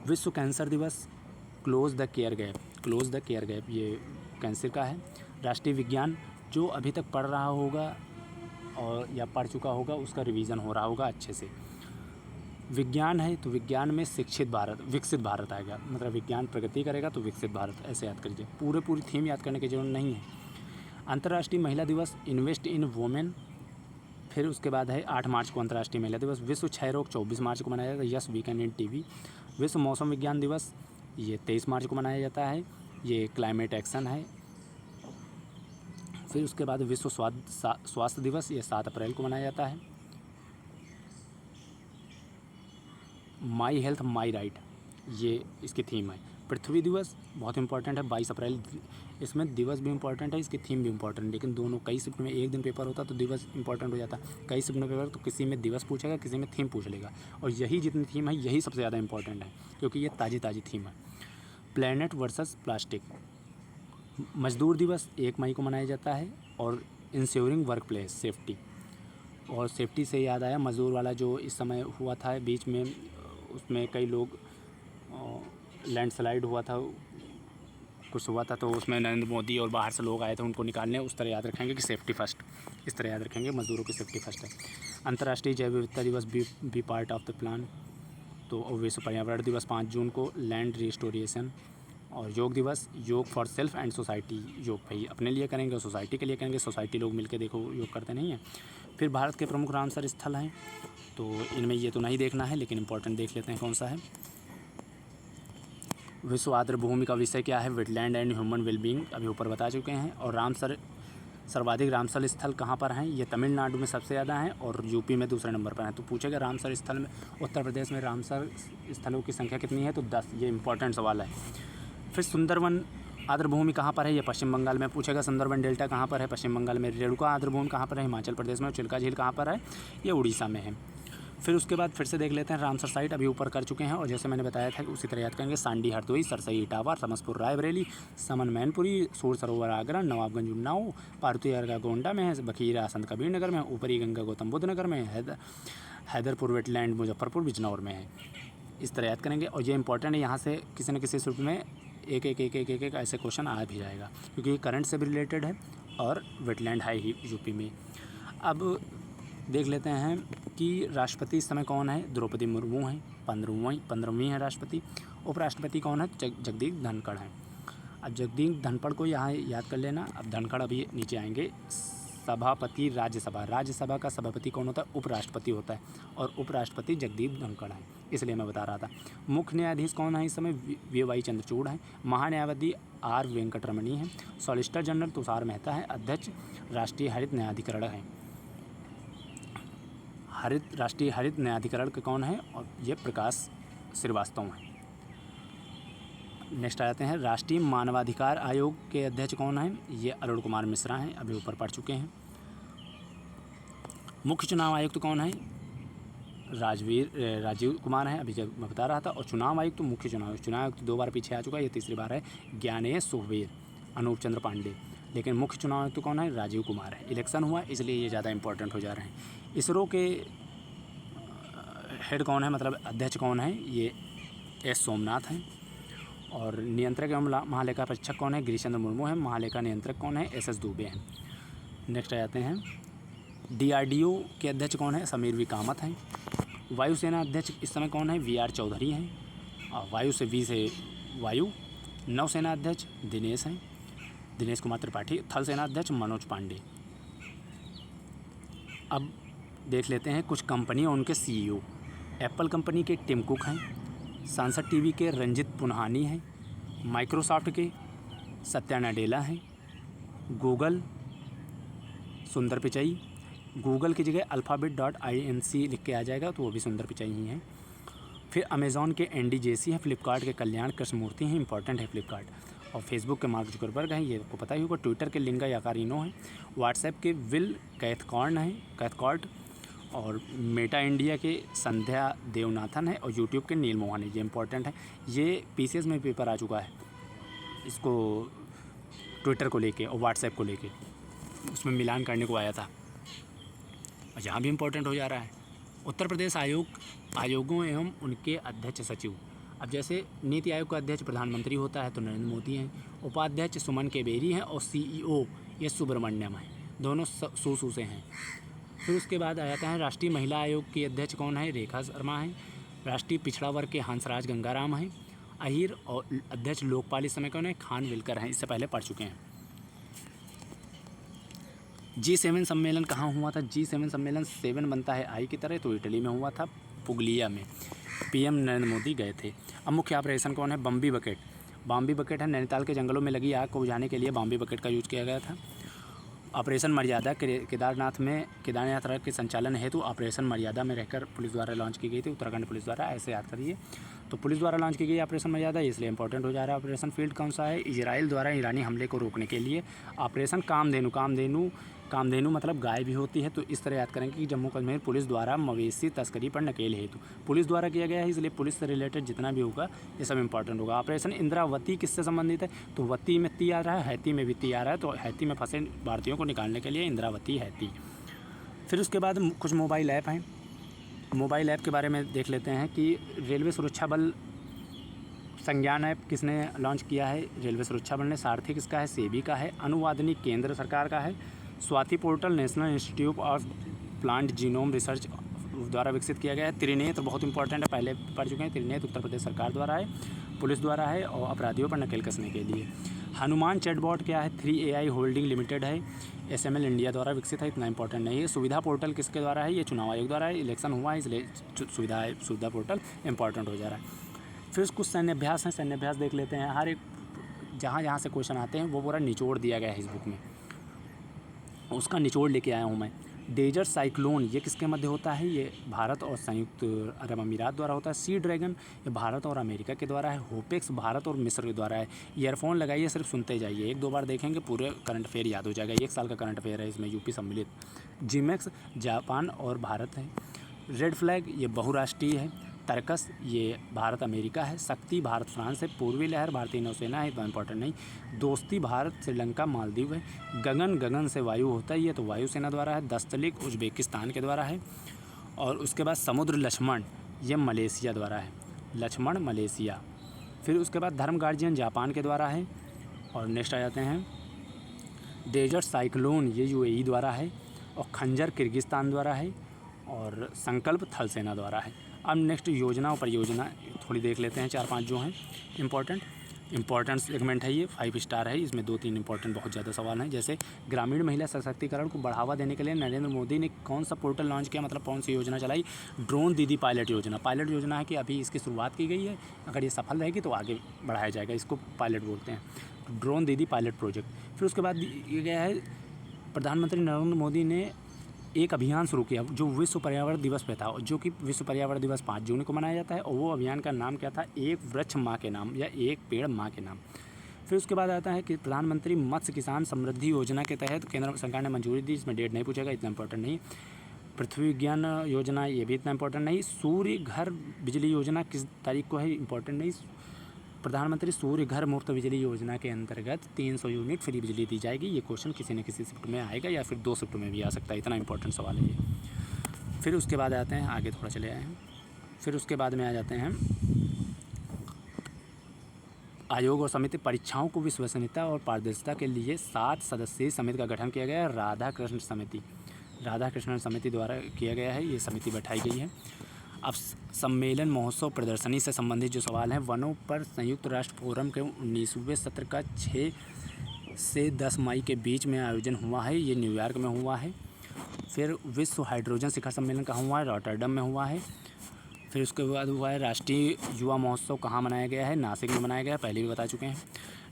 विश्व कैंसर दिवस, क्लोज़ द केयर गैप, ये कैंसर का है। राष्ट्रीय विज्ञान, जो अभी तक पढ़ रहा होगा और या पढ़ चुका होगा उसका रिवीजन हो रहा होगा अच्छे से। विज्ञान है तो विज्ञान में विकसित भारत आएगा, मतलब विज्ञान प्रगति करेगा तो विकसित भारत, ऐसे याद करिए। पूरी थीम याद करने की जरूरत नहीं है। अंतर्राष्ट्रीय महिला दिवस, इन्वेस्ट इन वोमेन। फिर उसके बाद है 8 मार्च को अंतर्राष्ट्रीय महिला दिवस। विश्व क्षय रोग 24 मार्च को मनाया जाता है, यस वीकेंड इन टीवी। विश्व मौसम विज्ञान दिवस, ये 23 मार्च को मनाया जाता है, ये क्लाइमेट एक्शन है। फिर उसके बाद विश्व स्वास्थ्य दिवस, ये 7 अप्रैल को मनाया जाता है। माई हेल्थ माई राइट, ये इसकी थीम है। पृथ्वी दिवस बहुत इंपॉर्टेंट है, 22 अप्रैल। इसमें दिवस भी इंपॉर्टेंट है, इसकी थीम भी इंपॉर्टेंट है, लेकिन दोनों कई शिफ्ट में, एक दिन पेपर होता तो दिवस इंपॉर्टेंट हो जाता, कई शिफ्ट में पेपर तो किसी में दिवस पूछेगा, किसी में थीम पूछ लेगा। और यही जितनी थीम है यही सबसे ज़्यादा इंपॉर्टेंट है, क्योंकि ये ताज़ी थीम है। Planet versus plastic. मजदूर दिवस 1 मई को मनाया जाता है। और इंश्योरिंग वर्क प्लेस सेफ्टी, और सेफ्टी से याद आया मज़दूर वाला जो इस समय हुआ था बीच में, उसमें कई लोग लैंडस्लाइड हुआ था, कुछ हुआ था, तो उसमें नरेंद्र मोदी और बाहर से लोग आए थे उनको निकालने। उस तरह याद रखेंगे कि सेफ्टी फर्स्ट, इस तरह याद रखेंगे, मज़दूरों की सेफ्टी फर्स्ट है। अंतर्राष्ट्रीय जैव विविधता दिवस, be part of the plan. तो विश्व पर्यावरण दिवस 5 जून को, लैंड रिस्टोरेशन। और योग दिवस, योग फॉर सेल्फ एंड सोसाइटी, योग भाई अपने लिए करेंगे और सोसाइटी के लिए करेंगे, सोसाइटी लोग मिलकर देखो योग करते नहीं हैं। फिर भारत के प्रमुख रामसर स्थल हैं, तो इनमें ये तो नहीं देखना है, लेकिन इंपॉर्टेंट देख लेते हैं कौन सा है। विश्व आर्द्र भूमि का विषय क्या है? वेटलैंड एंड ह्यूमन वेलबींग, अभी ऊपर बता चुके हैं। और रामसर, सर्वाधिक रामसर स्थल कहाँ पर हैं? ये तमिलनाडु में सबसे ज़्यादा हैं और यूपी में दूसरे नंबर पर हैं। तो पूछेगा रामसर स्थल में, उत्तर प्रदेश में रामसर स्थलों की संख्या कितनी है? तो 10, ये इंपॉर्टेंट सवाल है। फिर सुंदरवन आर्द्र भूमि कहाँ पर है? ये पश्चिम बंगाल में पूछेगा। सुंदरवन डेल्टा कहाँ पर है? पश्चिम बंगाल में। रेणुका आर्द्र भूमि कहाँ पर है? हिमाचल प्रदेश में। और चिल्का झील कहाँ पर है? ये उड़ीसा में है। फिर उसके बाद फिर से देख लेते हैं रामसर साइट, अभी ऊपर कर चुके हैं और जैसे मैंने बताया था कि उसी तरह याद करेंगे। सांडी हरदोई, सरसई इटावा, समसपुर रायबरेली, समन मैनपुरी, सूर सरोवर आगरा, नवाबगंज उन्नाव, पारुती अर्गा गोंडा में है, बखीरा संत कबीर नगर में, ऊपरी गंगा गौतम बुद्ध नगर में, हैदरपुर वेटलैंड मुजफ्फरपुर बिजनौर में है। इस तरह याद करेंगे और ये इंपॉर्टेंट है, यहाँ से किसी न किसी सूत्र में एक ऐसे क्वेश्चन आ भी जाएगा, क्योंकि ये करंट से भी रिलेटेड है और वेटलैंड है ही यूपी में। अब देख लेते हैं कि राष्ट्रपति इस समय कौन है? द्रौपदी मुर्मू हैं, 15वीं है राष्ट्रपति। उपराष्ट्रपति कौन है? जगदीप धनखड़ हैं। अब जगदीप धनखड़ को यहाँ याद कर लेना। अब धनखड़ अभी नीचे आएंगे, सभापति राज्यसभा, राज्यसभा का सभापति कौन होता है? उपराष्ट्रपति होता है, और उपराष्ट्रपति जगदीप धनखड़ है, इसलिए मैं बता रहा था। मुख्य न्यायाधीश कौन है इस समय? वी.वाई. चंद्रचूड़ हैं। महान्यायवादी आर. वेंकटरमणी हैं। सॉलिसिटर जनरल तुषार मेहता है। अध्यक्ष राष्ट्रीय हरित न्यायाधिकरण है। राष्ट्रीय हरित न्यायाधिकरण के कौन है? और ये प्रकाश श्रीवास्तव हैं। नेक्स्ट आ जाते हैं, राष्ट्रीय मानवाधिकार आयोग के अध्यक्ष कौन हैं? ये अरुण कुमार मिश्रा हैं, अभी ऊपर पढ़ चुके हैं। मुख्य चुनाव आयुक्त कौन है? राजीव कुमार हैं, अभी जब मैं बता रहा था। और चुनाव आयुक्त, मुख्य चुनाव आयुक्त 2 बार पीछे आ चुका है, ये तीसरी बार है। ज्ञानेश सुखबीर, अनूप चंद्र पांडे, लेकिन मुख्य चुनाव आयुक्त कौन है? राजीव कुमार है। इलेक्शन हुआ इसलिए ये ज़्यादा इंपॉर्टेंट हो जा रहे हैं। इसरो के हेड कौन है, मतलब अध्यक्ष कौन है? ये एस सोमनाथ हैं। और नियंत्रक एवं महालेखा परीक्षक कौन है? गिरीशचंद्र मुर्मू है। महालेखा नियंत्रक कौन है? एस दुबे हैं। नेक्स्ट आ जाते हैं, DRDO के अध्यक्ष कौन है? समीर वी कामत हैं। वायुसेना अध्यक्ष इस समय कौन है? VR चौधरी हैं। और वायु से वी से वायु। नौसेना अध्यक्ष दिनेश हैं, दिनेश कुमार त्रिपाठी। थल सेना अध्यक्ष मनोज पांडे। अब देख लेते हैं कुछ कंपनी और उनके CEO। एप्पल कंपनी के टिम कुक हैं। सांसद टीवी के रंजित पुन्हानी हैं। माइक्रोसॉफ्ट के सत्या नडेला हैं। गूगल सुंदर पिचाई, गूगल की जगह alphabet.inc लिख के आ जाएगा तो वो भी सुंदर पिचाई ही हैं। फिर अमेज़ॉन के एंडी जेसी हैं। फ्लिपकार्ट के कल्याण कृष्णमूर्ति हैं, इंपॉर्टेंट है फ्लिपकार्ट। और फेसबुक के मार्क जुकरबर्ग हैं, ये आपको पता ही होगा। ट्विटर के लिंगा याकारिनो हैं। व्हाट्सएप के विल कैथकॉर्ट। और मेटा इंडिया के संध्या देवनाथन है। और यूट्यूब के नील मोहन है, ये इंपॉर्टेंट है। ये PCS में पेपर आ चुका है इसको, ट्विटर को लेके और व्हाट्सएप को लेके, उसमें मिलान करने को आया था, और यहाँ भी इम्पोर्टेंट हो जा रहा है। उत्तर प्रदेश आयोगों एवं उनके अध्यक्ष सचिव। अब जैसे नीति आयोग का अध्यक्ष प्रधानमंत्री होता है तो नरेंद्र मोदी हैं। उपाध्यक्ष सुमन केबेरी हैं। और CEO ये सुब्रमण्यम है, दोनों सू से हैं। फिर उसके बाद आ जाता है राष्ट्रीय महिला आयोग की अध्यक्ष कौन है? रेखा शर्मा हैं। राष्ट्रीय पिछड़ा वर्ग के हंसराज गंगाराम हैं। अहीर। और अध्यक्ष लोकपाल इस समय कौन है? खानविलकर हैं, इससे पहले पढ़ चुके हैं। G7 सम्मेलन कहाँ हुआ था? G7 सम्मेलन 7 बनता है I की तरह, तो इटली में हुआ था, पुगलिया में। PM नरेंद्र मोदी गए थे। अब मुख्य ऑपरेशन कौन है? बम्बी बकेट है। नैनीताल के जंगलों में लगी आग को बुझाने के लिए बम्बी बकेट का यूज़ किया गया था। ऑपरेशन मर्यादा केदारनाथ के संचालन हेतु ऑपरेशन मर्यादा में रहकर पुलिस द्वारा लॉन्च की गई थी, उत्तराखंड पुलिस द्वारा, ऐसे याद करिए। तो पुलिस द्वारा लॉन्च की गई ऑपरेशन मर्यादा, इसलिए इंपॉर्टेंट हो जा रहा है। ऑपरेशन फील्ड कौन सा है? इजराइल द्वारा ईरानी हमले को रोकने के लिए। ऑपरेशन कामधेनु मतलब गाय भी होती है, तो इस तरह याद करेंगे कि जम्मू कश्मीर पुलिस द्वारा मवेशी तस्करी पर नकेल हेतु पुलिस द्वारा किया गया है, इसलिए पुलिस से रिलेटेड जितना भी होगा ये सब इंपॉर्टेंट होगा। ऑपरेशन इंद्रावती किससे संबंधित है? तो वती में ती आ रहा है, हैती में भी ती आ रहा है, तो हैती में फंसे भारतीयों को निकालने के लिए इंद्रावती हैती। फिर उसके बाद कुछ मोबाइल ऐप हैं। मोबाइल ऐप के बारे में देख लेते हैं कि रेलवे सुरक्षा बल संज्ञान ऐप किसने लॉन्च किया है? रेलवे सुरक्षा बल ने। सारथी किसका है? सेबी का है। अनुवादनी केंद्र सरकार का है। Swati portal national institute of plant genome research द्वारा विकसित किया गया है। त्रिनेत्र बहुत इंपॉर्टेंट है, पहले पढ़ चुके हैं। त्रिनेत्र उत्तर प्रदेश सरकार द्वारा है, पुलिस द्वारा है, और अपराधियों पर नकेल कसने के लिए। हनुमान चैटबॉट क्या है? 3AI होल्डिंग लिमिटेड है, SML इंडिया द्वारा विकसित है, इतना इंपॉर्टेंट नहीं है। सुविधा पोर्टल किसके द्वारा है? ये चुनाव आयोग द्वारा है, इलेक्शन हुआ है इसलिए सुविधा पोर्टल इंपॉर्टेंट हो जा रहा है। फिर कुछ सैन्याभ्यास हैं, सैन्याभ्यास देख लेते हैं। हर एक जहाँ से क्वेश्चन आते हैं वो पूरा निचोड़ दिया गया है इस बुक में, उसका निचोड़ लेके आया हूँ मैं। डेजर्ट साइक्लोन ये किसके मध्य होता है? ये भारत और संयुक्त अरब अमीरात द्वारा होता है। सी ड्रैगन ये भारत और अमेरिका के द्वारा है। होपेक्स भारत और मिस्र के द्वारा है। ईयरफोन लगाइए, सिर्फ सुनते जाइए, 1-2 बार देखेंगे पूरे करंट अफेयर याद हो जाएगा। 1 साल का करंट अफेयर है इसमें, यूपी सम्मिलित। जिमेक्स जापान और भारत है। रेड फ्लैग ये बहुराष्ट्रीय है। तर्कस ये भारत अमेरिका है। शक्ति भारत फ्रांस है। पूर्वी लहर भारतीय नौसेना है, इतना इंपॉर्टेंट नहीं। दोस्ती भारत श्रीलंका मालदीव है। गगन से वायु होता है, ये तो वायुसेना द्वारा है। दस्तलिक उज्बेकिस्तान के द्वारा है। और उसके बाद समुद्र लक्ष्मण ये मलेशिया द्वारा है, लक्ष्मण मलेशिया। फिर उसके बाद धर्म गार्जियन जापान के द्वारा है। और नेक्स्ट आ जाते हैं डेजर्ट साइक्लोन ये UAE द्वारा है। और खंजर किर्गिस्तान द्वारा है। और संकल्प थल सेना द्वारा है। अब नेक्स्ट योजना और परियोजना थोड़ी देख लेते हैं, 4-5 जो हैं इम्पॉर्टेंट। इंपॉर्टेंट सेगमेंट है ये, 5 स्टार है। इसमें 2-3 इंपॉर्टेंट बहुत ज़्यादा सवाल हैं। जैसे ग्रामीण महिला सशक्तिकरण को बढ़ावा देने के लिए नरेंद्र मोदी ने कौन सा पोर्टल लॉन्च किया, मतलब कौन सी योजना चलाई? ड्रोन दीदी पायलट योजना। पायलट योजना है कि अभी इसकी शुरुआत की गई है, अगर ये सफल रहेगी तो आगे बढ़ाया जाएगा, इसको पायलट बोलते हैं, ड्रोन दीदी पायलट प्रोजेक्ट। फिर उसके बाद ये गया है, प्रधानमंत्री नरेंद्र मोदी ने एक अभियान शुरू किया जो विश्व पर्यावरण दिवस पे था, जो कि विश्व पर्यावरण दिवस 5 जून को मनाया जाता है, और वो अभियान का नाम क्या था? एक वृक्ष माँ के नाम, या एक पेड़ माँ के नाम। फिर उसके बाद आता है कि प्रधानमंत्री मत्स्य किसान समृद्धि योजना के तहत केंद्र सरकार ने मंजूरी दी, इसमें डेट नहीं पूछेगा, इतना इंपॉर्टेंट नहीं। पृथ्वी विज्ञान योजना, ये भी इतना इंपॉर्टेंट नहीं। सूर्य घर बिजली योजना किस तारीख को है? इंपॉर्टेंट नहीं। प्रधानमंत्री सूर्य घर मुफ्त बिजली योजना के अंतर्गत 300 यूनिट फ्री बिजली दी जाएगी। ये क्वेश्चन किसी न किसी शिफ्ट में आएगा, या फिर 2 शिफ्ट में भी आ सकता है, इतना इंपॉर्टेंट सवाल है ये। फिर उसके बाद आते हैं, आगे थोड़ा चले आए हैं, फिर उसके बाद में आ जाते हैं आयोग और समिति। परीक्षाओं को विश्वसनीयता और पारदर्शिता के लिए 7 सदस्यीय समिति का गठन किया गया है। राधाकृष्ण समिति द्वारा किया गया है, ये समिति बैठाई गई है। अब सम्मेलन, महोत्सव, प्रदर्शनी से संबंधित जो सवाल हैं, वनों पर संयुक्त राष्ट्र फोरम के 19वें सत्र का 6 से 10 मई के बीच में आयोजन हुआ है, ये न्यूयॉर्क में हुआ है। फिर विश्व हाइड्रोजन शिखर सम्मेलन कहाँ हुआ है? रॉटरडम में हुआ है। फिर उसके बाद हुआ है राष्ट्रीय युवा महोत्सव, कहाँ मनाया गया है? नासिक में मनाया गया है, पहले भी बता चुके हैं।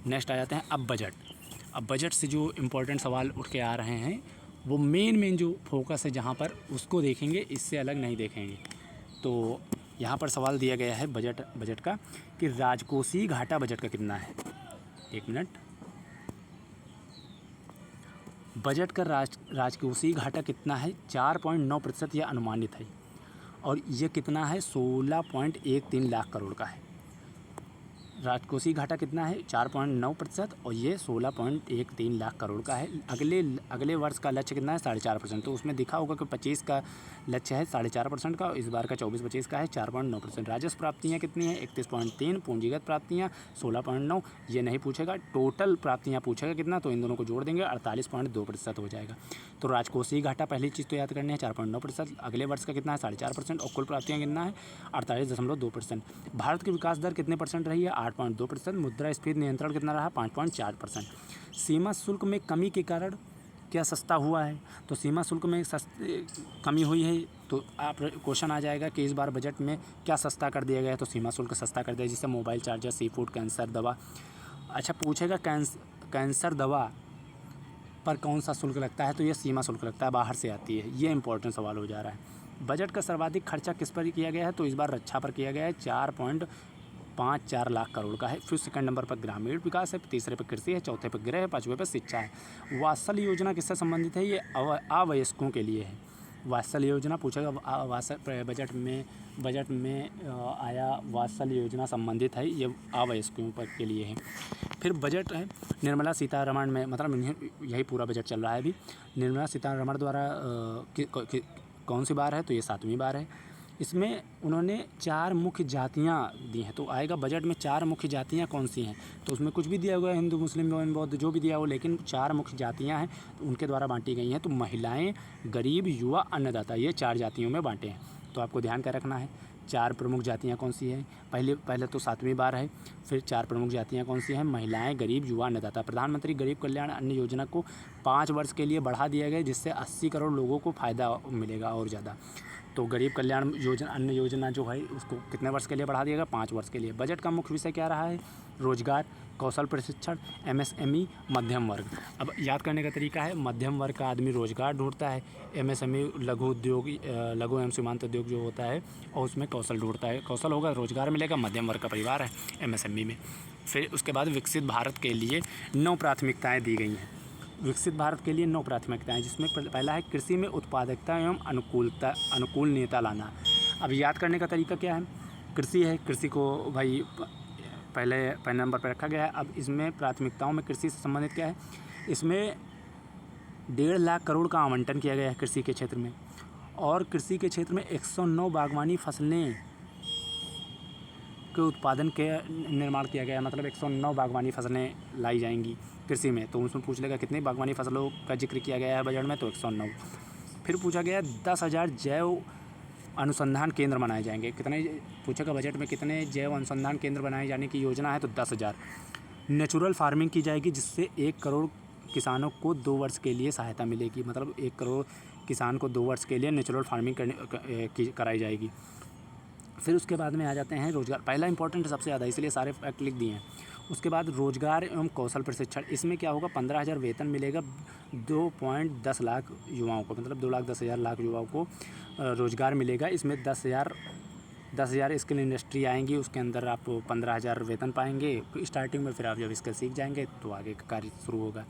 नेक्स्ट आ जाते हैं अब बजट से जो इम्पोर्टेंट सवाल उठ के आ रहे हैं, वो मेन जो फोकस है जहाँ पर, उसको देखेंगे, इससे अलग नहीं देखेंगे। तो यहाँ पर सवाल दिया गया है बजट का कि राजकोषीय घाटा बजट का कितना है? 1 मिनट। बजट का राजकोषीय घाटा कितना है? 4.9% यह अनुमानित है, और ये कितना है? 16.13 लाख करोड़ का है। राजकोषीय घाटा कितना है? 4.9%, और ये 16.13 लाख करोड़ का है। अगले वर्ष का लक्ष्य कितना है? 4.5%। तो उसमें दिखा होगा कि 25 का लक्ष्य है 4.5% का, इस बार का 24-25 का है 4.9%। राजस्व प्राप्तियाँ कितनी हैं? 31.3। पूंजीगत प्राप्तियाँ 16.9, ये नहीं पूछेगा। टोटल प्राप्तियाँ पूछेगा कितना, तो इन दोनों को जोड़ देंगे, 48.2% हो जाएगा। तो राजकोषीय घाटा पहली चीज़ तो याद करनी है, 4.9%। अगले वर्ष का कितना है? 4.5%, और कुल प्राप्तियाँ कितना है? 48.2%। भारत की विकास दर कितने परसेंट रही है? 8.2%। मुद्रास्फीति नियंत्रण कितना रहा? 5.4%। सीमा शुल्क में कमी के कारण क्या सस्ता हुआ है? तो सीमा शुल्क में कमी हुई है, तो आप क्वेश्चन आ जाएगा कि इस बार बजट में क्या सस्ता कर दिया गया है? तो सीमा शुल्क सस्ता कर दिया, जिससे mobile charger, sea food, cancer दवा। अच्छा, पूछेगा कैंसर दवा पर कौन सा शुल्क लगता है? तो ये सीमा शुल्क लगता है, बाहर से आती है। ये इंपॉर्टेंट सवाल हो जा रहा है। बजट का सर्वाधिक खर्चा किस पर किया गया है? तो इस बार रक्षा पर किया गया है, 4.54 लाख करोड़ का है। फिर सेकंड नंबर पर ग्रामीण विकास है, तीसरे पर कृषि है, चौथे पर गृह है, पाँचवें पर शिक्षा है। वात्सल्य योजना किससे संबंधित है? ये अवयस्कों के लिए है। वात्सल्य योजना पूछेगा, बजट में आया वात्सल्य योजना संबंधित है, ये अवयस्कों पर के लिए है। फिर बजट है निर्मला सीतारमण में, मतलब यही पूरा बजट चल रहा है अभी। निर्मला सीतारमण द्वारा कौन सी बार है? तो ये 7वीं बार है। इसमें उन्होंने 4 मुख्य जातियाँ दी हैं, तो आएगा बजट में 4 मुख्य जातियाँ कौन सी हैं? तो उसमें कुछ भी दिया हुआ है, हिंदू, मुस्लिम, जैन, बौद्ध, जो भी दिया हो, लेकिन 4 मुख्य जातियाँ हैं, तो उनके द्वारा बांटी गई हैं। तो महिलाएं, गरीब, युवा, अन्नदाता, ये 4 जातियों में बांटे हैं। तो आपको ध्यान क्या रखना है, 4 प्रमुख जातियाँ कौन सी हैं? पहले तो 7वीं बार है। फिर 4 प्रमुख जातियाँ कौन सी हैं? महिलाएं, गरीब, युवा, अन्नदाता। प्रधानमंत्री गरीब कल्याण अन्न योजना को 5 वर्ष के लिए बढ़ा दिया गया, जिससे 80 करोड़ लोगों को फ़ायदा मिलेगा और ज़्यादा। तो गरीब कल्याण योजना, अन्न योजना जो है, उसको कितने वर्ष के लिए बढ़ा दिया गया? 5 वर्ष के लिए। बजट का मुख्य विषय क्या रहा है? रोजगार, कौशल प्रशिक्षण, MSME, मध्यम वर्ग। अब याद करने का तरीका है, मध्यम वर्ग का आदमी रोजगार ढूंढता है, MSME लघु उद्योग, लघु एवं सीमांत उद्योग जो होता है, और उसमें कौशल ढूंढता है। कौशल होगा, रोजगार मिलेगा, मध्यम वर्ग का परिवार है MSME में। फिर उसके बाद विकसित भारत के लिए 9 प्राथमिकताएँ दी गई हैं। विकसित भारत के लिए 9 प्राथमिकताएं, जिसमें पहला है कृषि में उत्पादकता एवं अनुकूलनीयता लाना। अब याद करने का तरीका क्या है? कृषि है, कृषि को भाई पहले नंबर पर रखा गया है। अब इसमें प्राथमिकताओं में कृषि से संबंधित क्या है? इसमें 1.5 लाख करोड़ का आवंटन किया गया है कृषि के क्षेत्र में, और कृषि के क्षेत्र में 109 बागवानी फसलें के उत्पादन के निर्माण किया गया है, मतलब 109 बागवानी फसलें लाई जाएंगी कृषि में। तो उसमें पूछ लेगा कितनी बागवानी फसलों का जिक्र किया गया है बजट में? तो 109। फिर पूछा गया 10,000 अनुसंधान केंद्र बनाए जाएंगे। कितने पूछेगा बजट में कितने जैव अनुसंधान केंद्र बनाए जाने की योजना है, तो 10,000। नेचुरल फार्मिंग की जाएगी जिससे 1 करोड़ किसानों को 2 वर्ष के लिए सहायता मिलेगी। मतलब 1 करोड़ किसान को 2 वर्ष के लिए नेचुरल फार्मिंग कराई जाएगी। फिर उसके बाद में आ जाते हैं रोज़गार। पहला इंपॉर्टेंट सबसे ज़्यादा, इसलिए सारे फैक्ट लिख दिए हैं। उसके बाद रोज़गार एवं कौशल प्रशिक्षण, इसमें क्या होगा, 15,000 वेतन मिलेगा 2.10 लाख युवाओं को, मतलब 2,10,000 लाख युवाओं को रोज़गार मिलेगा। इसमें 10,000 स्किल इंडस्ट्री आएंगी, उसके अंदर आप 15,000 वेतन पाएंगे स्टार्टिंग में। फिर आप जब स्किल सीख जाएंगे तो आगे का कार्य शुरू होगा।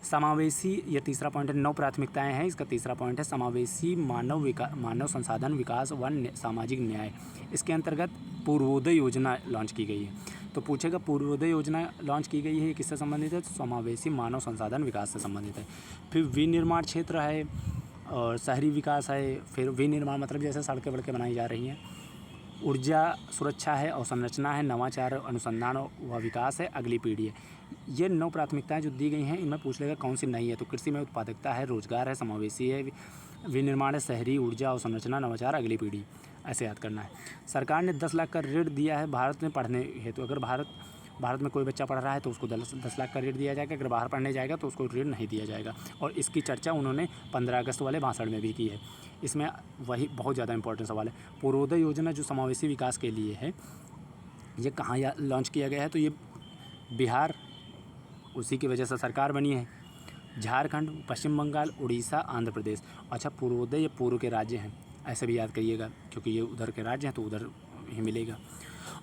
समावेशी, ये तीसरा पॉइंट है। 9 प्राथमिकताएं हैं, इसका तीसरा पॉइंट है समावेशी मानव संसाधन विकास व सामाजिक न्याय। इसके अंतर्गत पूर्वोदय योजना लॉन्च की गई है। तो पूछेगा पूर्वोदय योजना लॉन्च की गई है, ये किससे संबंधित है, तो समावेशी मानव संसाधन विकास से संबंधित है। फिर विनिर्माण क्षेत्र है और शहरी विकास है। फिर विनिर्माण मतलब जैसे सड़कें वड़कें बनाई जा रही हैं। ऊर्जा सुरक्षा है, अवसंरचना है, नवाचार, अनुसंधान व विकास है, अगली पीढ़ी है। ये 9 प्राथमिकताएं जो दी गई हैं, इनमें पूछ लेगा कौन सी नहीं है, तो कृषि में उत्पादकता है, रोजगार है, समावेशी है, विनिर्माण है, शहरी, ऊर्जा, अवसंरचना, नवाचार, अगली पीढ़ी, ऐसे याद करना है। सरकार ने 10 लाख का ऋण दिया है भारत में पढ़ने हेतु। अगर भारत में कोई बच्चा पढ़ रहा है तो उसको 10 लाख का ऋण दिया जाएगा। अगर बाहर पढ़ने जाएगा तो उसको ऋण नहीं दिया जाएगा। और इसकी चर्चा उन्होंने 15 अगस्त वाले भाषण में भी की है। इसमें वही बहुत ज़्यादा इंपॉर्टेंट सवाल है। पूर्वोदय योजना जो समावेशी विकास के लिए है, ये कहाँ लॉन्च किया गया है, तो ये बिहार, उसी की वजह से सरकार बनी है। झारखंड, पश्चिम बंगाल, उड़ीसा, आंध्र प्रदेश। अच्छा, पूर्वोदय ये पूर्व के राज्य हैं, ऐसे भी याद करिएगा, क्योंकि ये उधर के राज्य हैं तो उधर ही मिलेगा।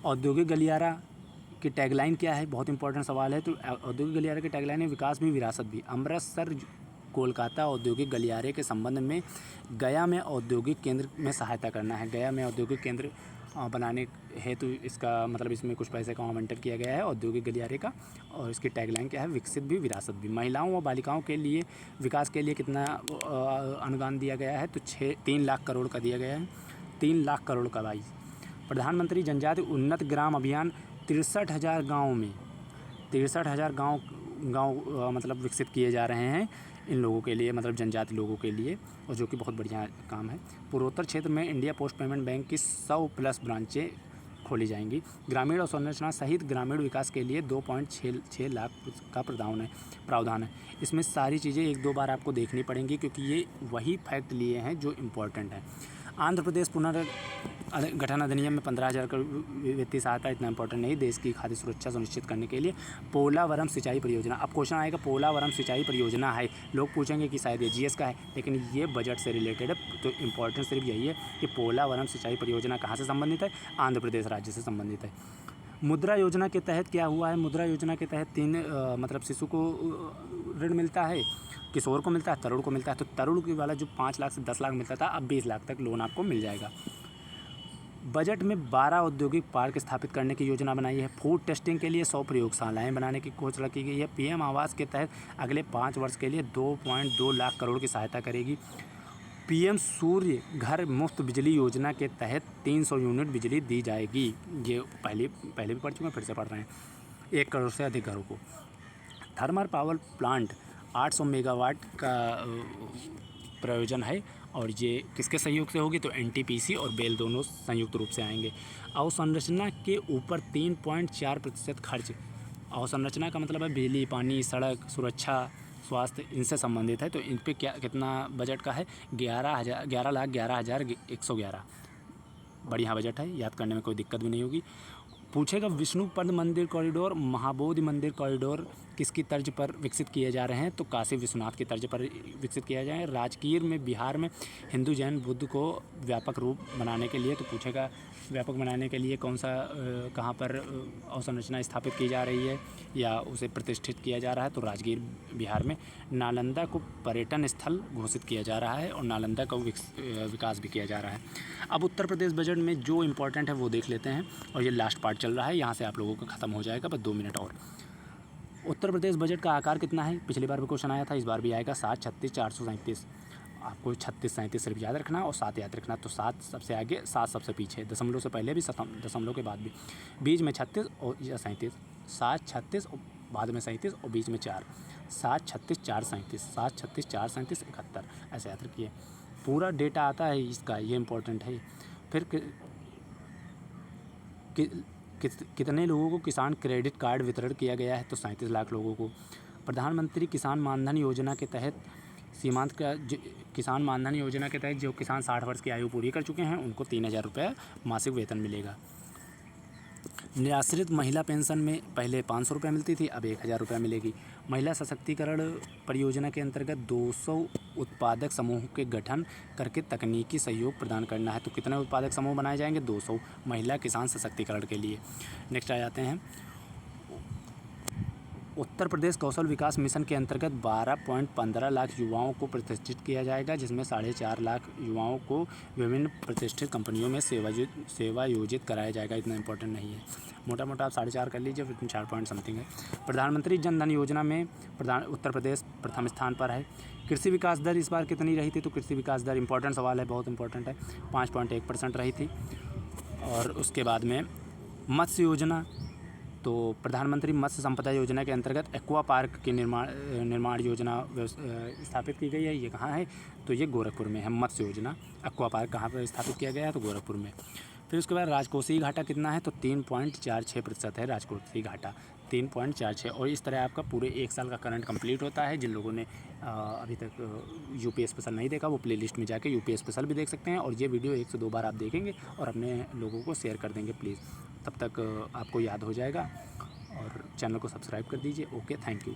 औद्योगिक गलियारा की टैगलाइन क्या है, बहुत इंपॉर्टेंट सवाल है। तो औद्योगिक गलियारे की टैगलाइन है विकास भी विरासत भी। अमृतसर कोलकाता औद्योगिक गलियारे के संबंध में गया में औद्योगिक केंद्र में सहायता करना है। गया में औद्योगिक केंद्र बनाने हेतु इसका मतलब इसमें कुछ पैसे का आवंटन किया गया है औद्योगिक गलियारे का। और इसकी टैगलाइन क्या है, विकसित भी विरासत भी। महिलाओं व बालिकाओं के लिए विकास के लिए कितना अनुदान दिया गया है, तो 3 लाख करोड़ का दिया गया है। 3 लाख करोड़ का भाई। प्रधानमंत्री जनजाति उन्नत ग्राम अभियान 63,000 गाँव में 63,000 गाँव मतलब विकसित किए जा रहे हैं इन लोगों के लिए, मतलब जनजाति लोगों के लिए, और जो कि बहुत बढ़िया काम है। पूर्वोत्तर क्षेत्र में इंडिया पोस्ट पेमेंट बैंक की 100+ ब्रांचें खोली जाएंगी। ग्रामीण अवसंरचना सहित ग्रामीण विकास के लिए 2.66 लाख का प्रावधान है। इसमें सारी चीज़ें 1-2 बार आपको देखनी पड़ेंगी, क्योंकि ये वही फैक्ट लिए हैं जो इम्पोर्टेंट है। आंध्र प्रदेश पुनर्गठन अधिनियम में 15,000 करोड़ वित्तीय सहायता, इतना इंपॉर्टेंट नहीं। देश की खाद्य सुरक्षा सुनिश्चित करने के लिए पोलावरम सिंचाई परियोजना। अब क्वेश्चन आएगा पोलावरम सिंचाई परियोजना है, लोग पूछेंगे कि शायद ये जीएस का है, लेकिन ये बजट से रिलेटेड है। तो इम्पॉर्टेंट सिर्फ यही है कि पोलावरम सिंचाई परियोजना कहाँ से संबंधित है, आंध्र प्रदेश राज्य से संबंधित है। मुद्रा योजना के तहत क्या हुआ है, मुद्रा योजना के तहत 3 मतलब शिशु को ऋण मिलता है, किशोर को मिलता है, तरुण को मिलता है। तो तरुण की वाला जो 5 लाख से 10 लाख मिलता था, अब 20 लाख तक लोन आपको मिल जाएगा। बजट में 12 औद्योगिक पार्क स्थापित करने की योजना बनाई है। फूड टेस्टिंग के लिए 100 प्रयोगशालाएं बनाने की घोषणा की गई है। पीएम आवास के तहत अगले 5 वर्ष के लिए 2.2 लाख करोड़ की सहायता करेगी। पीएम सूर्य घर मुफ्त बिजली योजना के तहत 300 यूनिट बिजली दी जाएगी। ये पहले भी पढ़ चुके हैं, फिर से पढ़ रहे हैं। 1 करोड़ से अधिक घरों को। थर्मल पावर प्लांट 800 मेगावाट का प्रयोजन है, और ये किसके सहयोग से होगी, तो एनटीपीसी और बेल दोनों संयुक्त रूप से आएंगे। अवसंरचना के ऊपर 3.4% खर्च। अवसंरचना का मतलब है बिजली, पानी, सड़क, सुरक्षा, स्वास्थ्य, इनसे संबंधित है। तो इन पे कितना बजट का है, 11,11,111। बढ़िया बजट है, याद करने में कोई दिक्कत भी नहीं होगी। पूछेगा विष्णुपद मंदिर कॉरिडोर, महाबोधि मंदिर कॉरिडोर किसकी तर्ज पर विकसित किए जा रहे हैं, तो काशी विश्वनाथ की तर्ज पर विकसित किया जाए। राजगीर में बिहार में हिंदू जैन बुद्ध को व्यापक रूप बनाने के लिए, तो पूछेगा व्यापक बनाने के लिए कौन सा कहाँ पर अवसंरचना स्थापित की जा रही है या उसे प्रतिष्ठित किया जा रहा है, तो राजगीर बिहार में। नालंदा को पर्यटन स्थल घोषित किया जा रहा है और नालंदा का विकास भी किया जा रहा है। अब उत्तर प्रदेश बजट में जो इम्पोर्टेंट है वो देख लेते हैं, और ये लास्ट पार्ट चल रहा है, यहाँ से आप लोगों का ख़त्म हो जाएगा, बस 2 मिनट और। उत्तर प्रदेश बजट का आकार कितना है, पिछली बार भी क्वेश्चन आया था, इस बार भी आएगा। 7, 36, 437। आपको 36, 37 सिर्फ याद रखना और 7 याद रखना। तो 7 सबसे आगे, 7 सबसे पीछे, दशमलव से पहले भी, दशमलव के बाद भी, बीच में 36 और 37। 7, 36 और बाद में 37 और बीच में 4। 7, 36, 4, 37, 7, 36, 4, 37, 71, ऐसे याद रखिए। पूरा डेटा आता है इसका, ये इम्पोर्टेंट है। फिर कितने लोगों को किसान क्रेडिट कार्ड वितरण किया गया है, तो 37 लाख लोगों को। प्रधानमंत्री किसान मानधन योजना के तहत सीमांत का किसान मानधन योजना के तहत जो किसान 60 वर्ष की आयु पूरी कर चुके हैं उनको 3,000 रुपये मासिक वेतन मिलेगा। निराश्रित महिला पेंशन में पहले 500 रुपये मिलती थी, अब 1,000 रुपये मिलेगी। महिला सशक्तिकरण परियोजना के अंतर्गत 200 उत्पादक समूह के गठन करके तकनीकी सहयोग प्रदान करना है। तो कितने उत्पादक समूह बनाए जाएंगे? 200 महिला किसान सशक्तिकरण के लिए। नेक्स्ट आ जाते हैं, उत्तर प्रदेश कौशल विकास मिशन के अंतर्गत 12.15 लाख युवाओं को प्रतिष्ठित किया जाएगा, जिसमें 4.5 लाख युवाओं को विभिन्न प्रतिष्ठित कंपनियों में सेवायोजित कराया जाएगा। इतना इंपॉर्टेंट नहीं है, मोटा मोटा आप 4.5 कर लीजिए, फिर 4 पॉइंट समथिंग है। प्रधानमंत्री जन धन योजना में उत्तर प्रदेश प्रथम स्थान पर है। कृषि विकास दर इस बार कितनी रही थी? तो कृषि विकास दर इंपॉर्टेंट सवाल है, बहुत इंपॉर्टेंट है, 5.1% रही थी। और उसके बाद में मत्स्य योजना, तो प्रधानमंत्री मत्स्य संपदा योजना के अंतर्गत एक्वा पार्क की निर्माण योजना स्थापित की गई है। ये कहाँ है? तो ये गोरखपुर में है। मत्स्य योजना एक्वा पार्क कहाँ पर स्थापित किया गया है? तो गोरखपुर में। फिर उसके बाद राजकोषीय घाटा कितना है? तो 3.46% है राजकोषीय घाटा, 3.46। और इस तरह आपका पूरे 1 साल का करंट कंप्लीट होता है। जिन लोगों ने अभी तक यूपी स्पेशल नहीं देखा वो प्लेलिस्ट में जाके यूपी स्पेशल भी देख सकते हैं। और ये वीडियो 1 से 2 बार आप देखेंगे और अपने लोगों को शेयर कर देंगे प्लीज़, तब तक आपको याद हो जाएगा। और चैनल को सब्सक्राइब कर दीजिए। Okay, thank you.